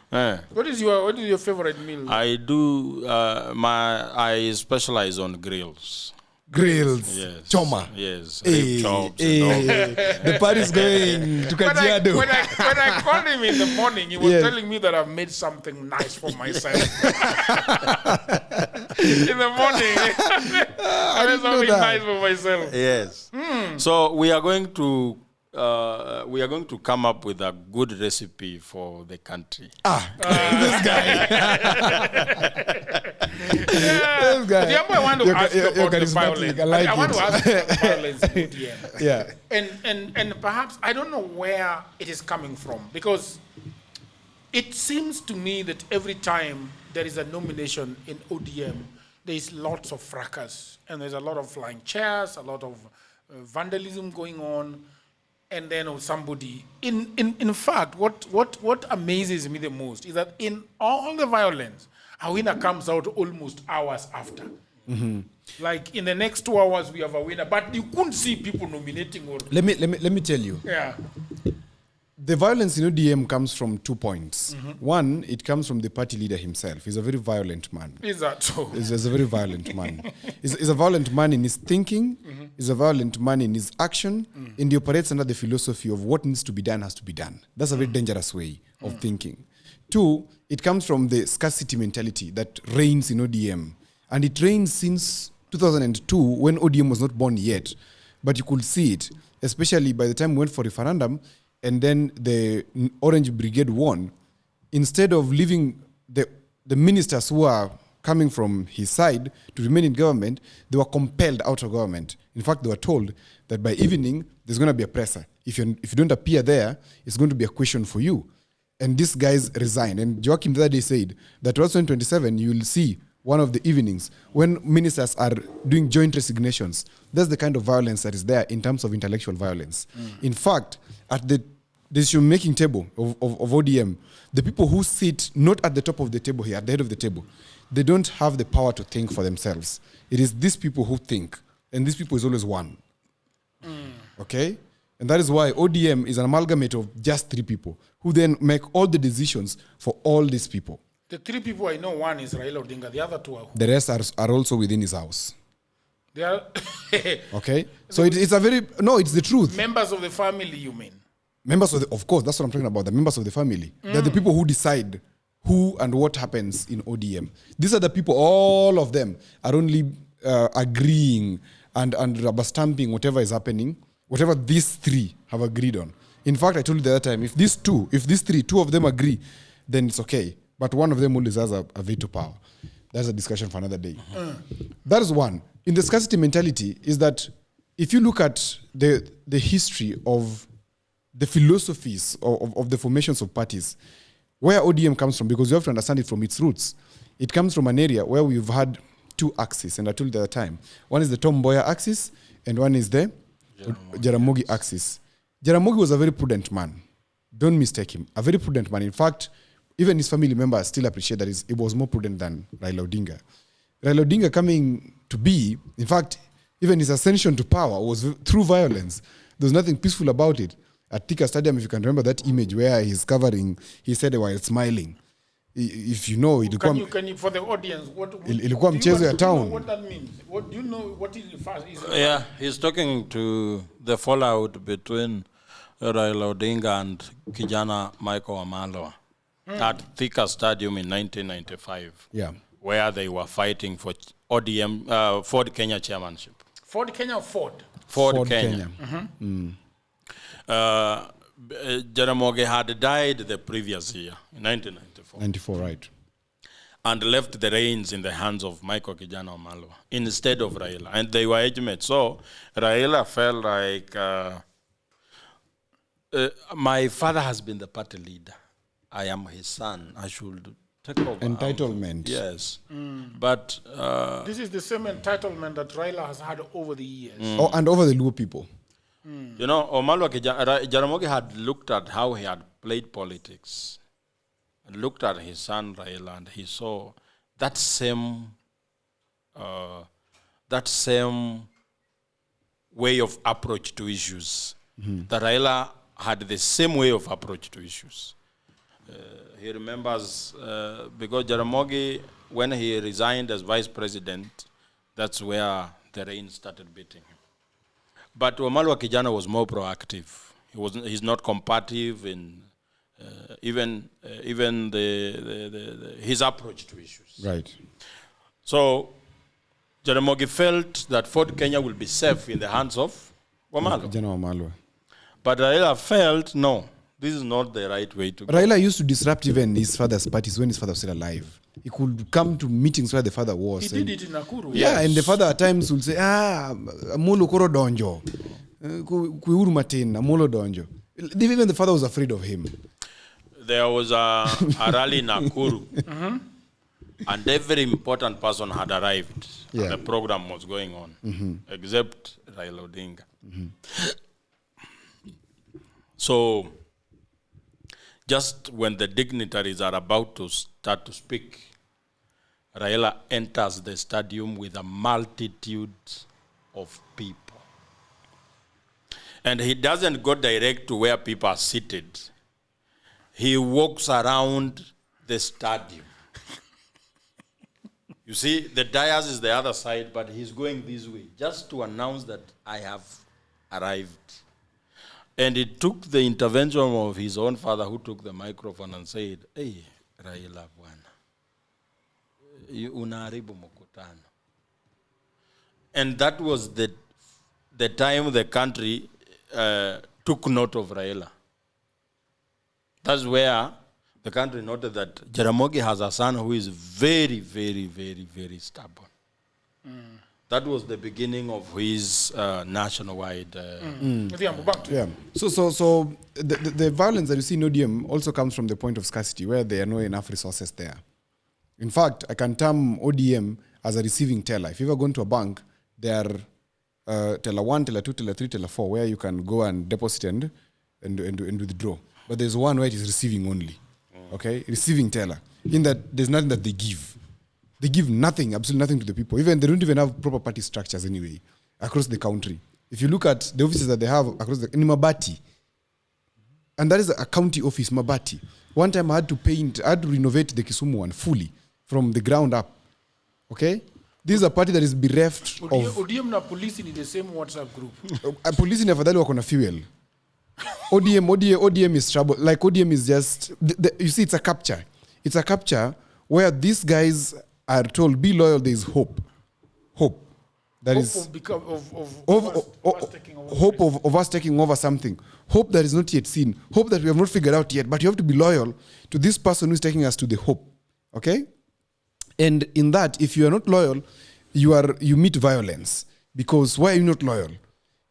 What is your favorite meal? I do, I specialize on grills. Grills. Yes. Choma. Yes. Hey, Rib chops hey, and all. the party's going to when Kajiado. I called him in the morning, he was Yes. telling me that I've made something nice for myself. In the morning, I made didn't know something that. nice for myself. Yes. So we are going to we are going to come up with a good recipe for the country. This guy. This guy. I want to ask you about the charismatic. violence. I like I want to it. ask you about the violence in ODM. Yeah. And perhaps I don't know where it is coming from, because it seems to me that every time there is a nomination in ODM, there is lots of fracas, and there's a lot of flying chairs, a lot of vandalism going on, and then somebody. In fact, what amazes me the most is that in all the violence, a winner comes out almost hours after. Like in the next 2 hours, we have a winner, but you couldn't see people nominating. Or Let me tell you. yeah. The violence in ODM comes from 2 points. One, it comes from the party leader himself. He's a very violent man. Is that so? He's a very violent man. He's a violent man in his thinking. He's a violent man in his action. And he operates under the philosophy of what needs to be done has to be done. That's a very dangerous way of thinking. 2, it comes from the scarcity mentality that reigns in ODM. And it reigns since 2002, when ODM was not born yet. But you could see it, especially by the time we went for referendum, and then the Orange Brigade won. Instead of leaving the ministers who are coming from his side to remain in government, they were compelled out of government. In fact, they were told that by evening, there's going to be a presser. If you don't appear there, it's going to be a question for you. And these guys resigned. And Joachim the other day said that also in 2027, you will see one of the evenings when ministers are doing joint resignations. That's the kind of violence that is there in terms of intellectual violence. In fact, at the decision-making table of ODM, the people who sit not at the top of the table here, at the head of the table, they don't have the power to think for themselves. It is these people who think, and these people is always one. Okay? And that is why ODM is an amalgamate of just 3 people who then make all the decisions for all these people. The 3 people I know, one is Raila Odinga, the other 2 are who? The rest are also within his house. They are Okay? So it's the truth. members of the family, you mean? Members of course, that's what I'm talking about, the members of the family. They're the people who decide who and what happens in ODM. These are the people, all of them are only agreeing and rubber stamping whatever is happening, whatever these 3 have agreed on. In fact, I told you the other time, if these 3, 2 of them agree, then it's okay. But one of them always has a veto power. That's a discussion for another day. That is one. In the scarcity mentality is that if you look at the history of the philosophies of the formations of parties, where ODM comes from, because you have to understand it from its roots. It comes from an area where we've had 2 axes, and I told you the other time. One is the Tom Mboya axis, and one is the Jaramogi axis. Jaramogi was a very prudent man. Don't mistake him. A very prudent man. In fact, even his family members still appreciate that he was more prudent than Raila Odinga. Raila Odinga coming to be, in fact, even his ascension to power was through violence. There was nothing peaceful about it. At Thika Stadium, if you can remember that image where he's covering, he said while smiling. If you know, Can you for the audience, ilikuwa mchezo ya town. What that means? What do you know? What is it? Yeah, he's talking to the fallout between Raila Odinga and Kijana Michael Wamalwa at Thika Stadium in 1995. Yeah. Where they were fighting for ODM, Ford Kenya chairmanship. Ford Kenya or Ford? Ford Kenya. Jaramogi had died the previous year, in 1994. 94, right. And left the reins in the hands of Michael Kijana Wamalwa instead of Raila. And they were age mates. So Raila felt like, my father has been the party leader. I am his son. I should take over. Entitlement. Yes. But this is the same entitlement that Raila has had over the years. Oh, and over the Luo people. You know, Jaramogi had looked at how he had played politics, and looked at his son Raila, and he saw that same way of approach to issues. That Raila had the same way of approach to issues. He remembers, because Jaramogi, when he resigned as vice president, that's where the rain started beating him. But Wamalwa Kijana was more proactive. He's not combative in even his approach to issues. Right. So Jaramogi felt that Ford Kenya will be safe in the hands of Wamalwa. Kijana Wamalwa. But Raila felt, no, this is not the right way to go. Raila used to disrupt even his father's parties when his father was still alive. He could come to meetings where the father was. He did it in Nakuru. Yeah, and the father at times would say, Amolo koro donjo. Kuiuru matin, Amolo donjo. Even the father was afraid of him. There was a rally in Nakuru, and every important person had arrived, and the program was going on, except Raila Odinga. So, just when the dignitaries are about to start to speak, Raila enters the stadium with a multitude of people. And he doesn't go direct to where people are seated. He walks around the stadium. You see, the dais is the other side, but he's going this way, just to announce that I have arrived. And it took the intervention of his own father, who took the microphone and said, "Hey, Raila bwana, unaharibu mkutano." And that was the time the country took note of Raila. That's where the country noted that Jaramogi has a son who is very, very, very, very stubborn. That was the beginning of his nationwide. Yeah. So the violence that you see in ODM also comes from the point of scarcity, where there are no enough resources there. In fact, I can term ODM as a receiving teller. If you've ever gone to a bank, there are teller 1, teller 2, teller 3, teller 4, where you can go and deposit and withdraw. But there's one where it is receiving only. Okay? Receiving teller. In that there's nothing that they give. They give nothing, absolutely nothing to the people. Even they don't even have proper party structures anyway across the country. If you look at the offices that they have across in Mabati, and that is a county office, Mabati. One time I had to renovate the Kisumu one fully from the ground up. Okay? This is a party that is bereft of... ODM na police in the same WhatsApp group. Police in afadhali wako na fuel. ODM is trouble. Like ODM is just... you see, it's a capture. It's a capture where these guys are told, be loyal, there is hope. Hope. That is hope of us taking over something. Hope that is not yet seen. Hope that we have not figured out yet. But you have to be loyal to this person who is taking us to the hope. Okay? And in that, if you are not loyal, you meet violence. Because why are you not loyal?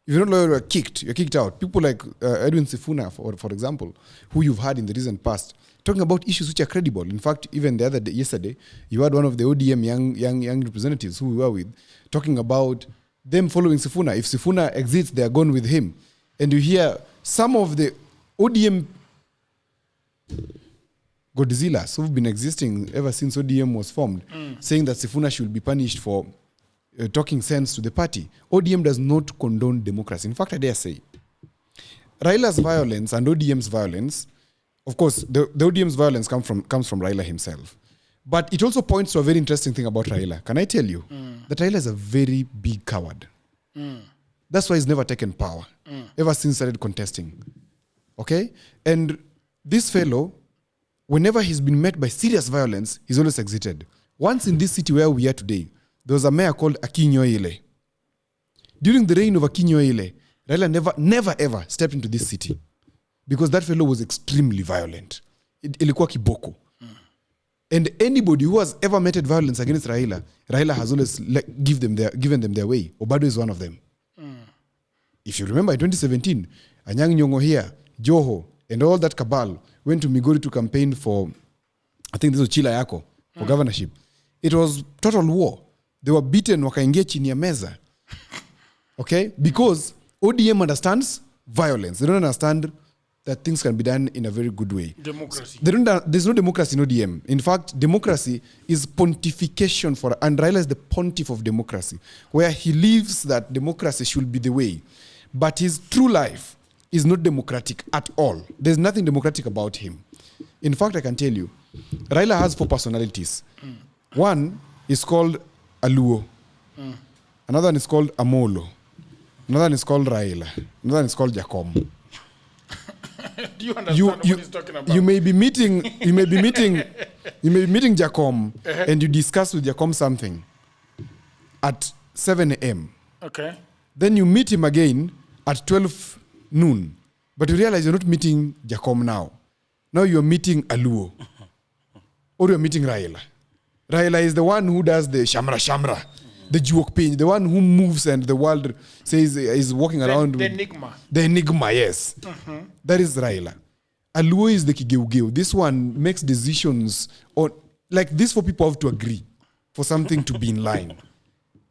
If you're not loyal, you're kicked. You're kicked out. People like Edwin Sifuna, for example, who you've had in the recent past, talking about issues which are credible. In fact, even the other day, yesterday, you had one of the ODM young representatives who we were with talking about them following Sifuna. If Sifuna exits, they are gone with him. And you hear some of the ODM Godzillas who've been existing ever since ODM was formed, saying that Sifuna should be punished for talking sense to the party. ODM does not condone democracy. In fact, I dare say, Raila's violence and ODM's violence, of course, the ODM's violence comes from Raila himself. But it also points to a very interesting thing about Raila. Can I tell you that Raila is a very big coward? That's why he's never taken power, ever since he started contesting. Okay? And this fellow, whenever he's been met by serious violence, he's always exited. Once in this city where we are today, there was a mayor called Akinyoile. During the reign of Akinyoile, Raila never ever stepped into this city because that fellow was extremely violent. Ilikuwa kiboko. And anybody who has ever meted violence against Raila has always given them their way. Obado is one of them. If you remember in 2017, Anyang' Nyong'o here, Joho, and all that cabal went to Migori to campaign for, I think this was Chila Yako, for governorship. It was total war. They were beaten, wakaingia chini ya meza. Okay? Because ODM understands violence. They don't understand that things can be done in a very good way. Democracy. There's no democracy in ODM. In fact, democracy is pontification and Raila is the pontiff of democracy, where he believes that democracy should be the way. But his true life is not democratic at all. There's nothing democratic about him. In fact, I can tell you, Raila has 4 personalities. One is called Aluo. Another one is called Amolo. Another one is called Raila. Another one is called Jacom. Do you understand what he's talking about? You may be meeting Jacom and you discuss with Jacom something at 7 a.m. Okay. Then you meet him again at 12 noon But you realize you're not meeting Jacom now. Now you're meeting Aluo. Or you're meeting Raila. Raila is the one who does the shamra, the juok pinch, the one who moves and the world says is walking around. The enigma. The enigma, yes. That is Raila. Aluo is the kigeugeu. This one makes decisions on, like this for people have to agree for something to be in line.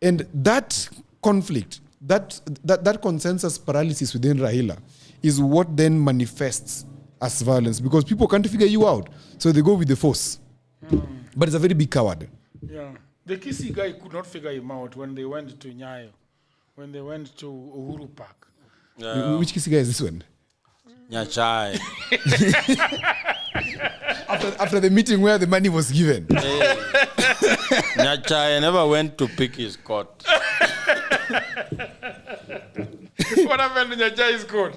And that conflict, that consensus paralysis within Raila is what then manifests as violence because people can't figure you out. So they go with the force. But it's a very big coward. Yeah. The Kisi guy could not figure him out when they went to Nyayo, when they went to Uhuru Park. Which Kisi guy is this one? Nyachai. After the meeting where the money was given. Nyachai never went to pick his coat. What happened to Nyachai's coat?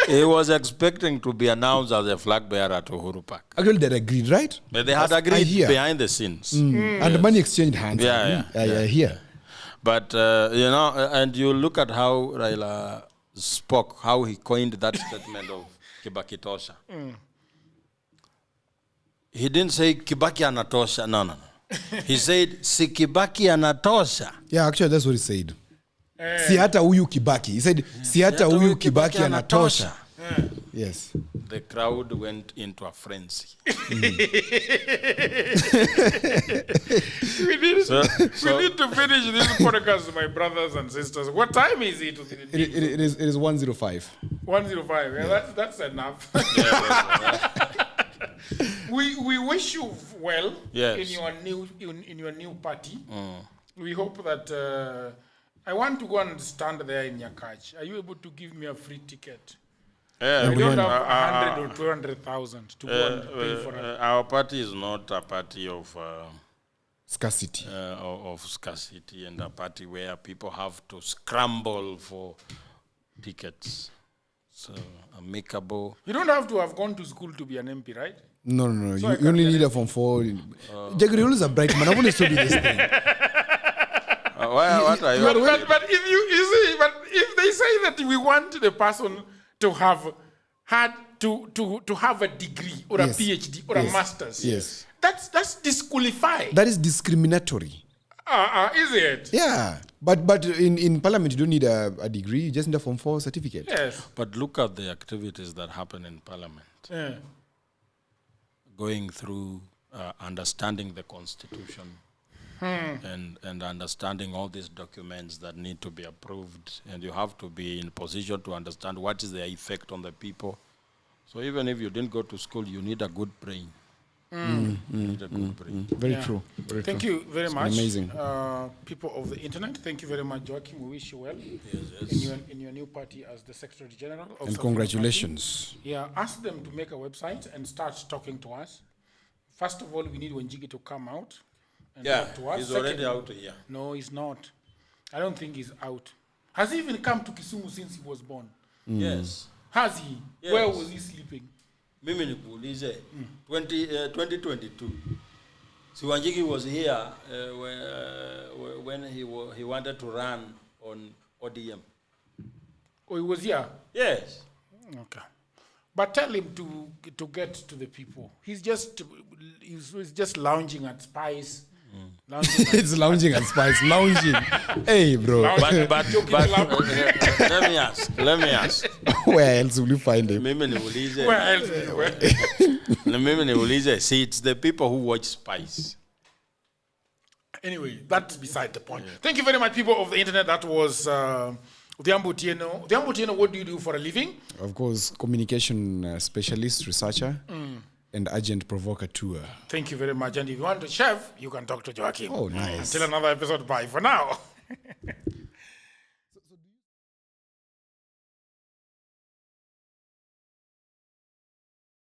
He was expecting to be announced as a flag bearer to Uhuru Park. Actually, they agreed, right? But they had agreed behind the scenes. And the money exchanged hands. Yeah. Here. But, and you look at how Raila spoke, how he coined that statement of Kibaki Tosha. He didn't say Kibaki anatosha. No. He said, si Kibaki anatosha. Yeah, actually, that's what he said. Si hata huyu Kibaki. He said, si hata huyu Kibaki anatosha. Yes. The crowd went into a frenzy. We need to finish this podcast, my brothers and sisters. What time is it? It is 1:05. 1:05. Yeah, that's enough. We wish you well in your new party. We hope that I want to go and stand there in Nyakach. Are you able to give me a free ticket? Yeah, we don't have 100 or 200,000 to go and pay for it. Our party is not a party of scarcity. Of scarcity, and a party where people have to scramble for tickets. So amicable. You don't have to have gone to school to be an MP, right? No. So you only need a Form 4. Jagger is a bright man. I want to show you this thing. What are you? But if you see, but if they say that we want the person to have had to have a degree or a PhD or a master's, that's disqualified. That is discriminatory. Is it? Yeah, but in Parliament you don't need a degree. You just need a Form 4 certificate. Yes. But look at the activities that happen in Parliament. Yeah. Going through understanding the Constitution. And understanding all these documents that need to be approved, and you have to be in position to understand what is the effect on the people. So even if you didn't go to school, you need a good brain. You need a good brain. Very true. Thank you very much. Amazing. People of the internet, thank you very much, Joachim. We wish you well in your new party as the Secretary General of and congratulations. Party. Yeah, ask them to make a website and start talking to us. First of all, we need Wanjigi to come out. He's already out here. No, he's not. I don't think he's out. Has he even come to Kisumu since he was born? Yes. Has he? Yes. Where was he sleeping? Mimi nikuulize 2022. So Wanjigi was here when he wanted to run on ODM. Oh, he was here? Yes. Okay. But tell him to get to the people. He's just lounging at Spice. It's lounging at Spice. Lounging. Hey, bro. But let me ask. Where else will you find him? Where else? See, it's the people who watch Spice. Anyway, that's beside the point. Thank you very much, people of the internet. That was Odhiambo Otieno. Odhiambo Otieno, what do you do for a living? Of course, communication specialist, researcher, and agent provocateur. Thank you very much. And if you want to chef, you can talk to Joachim. Oh, nice. Until another episode, bye for now.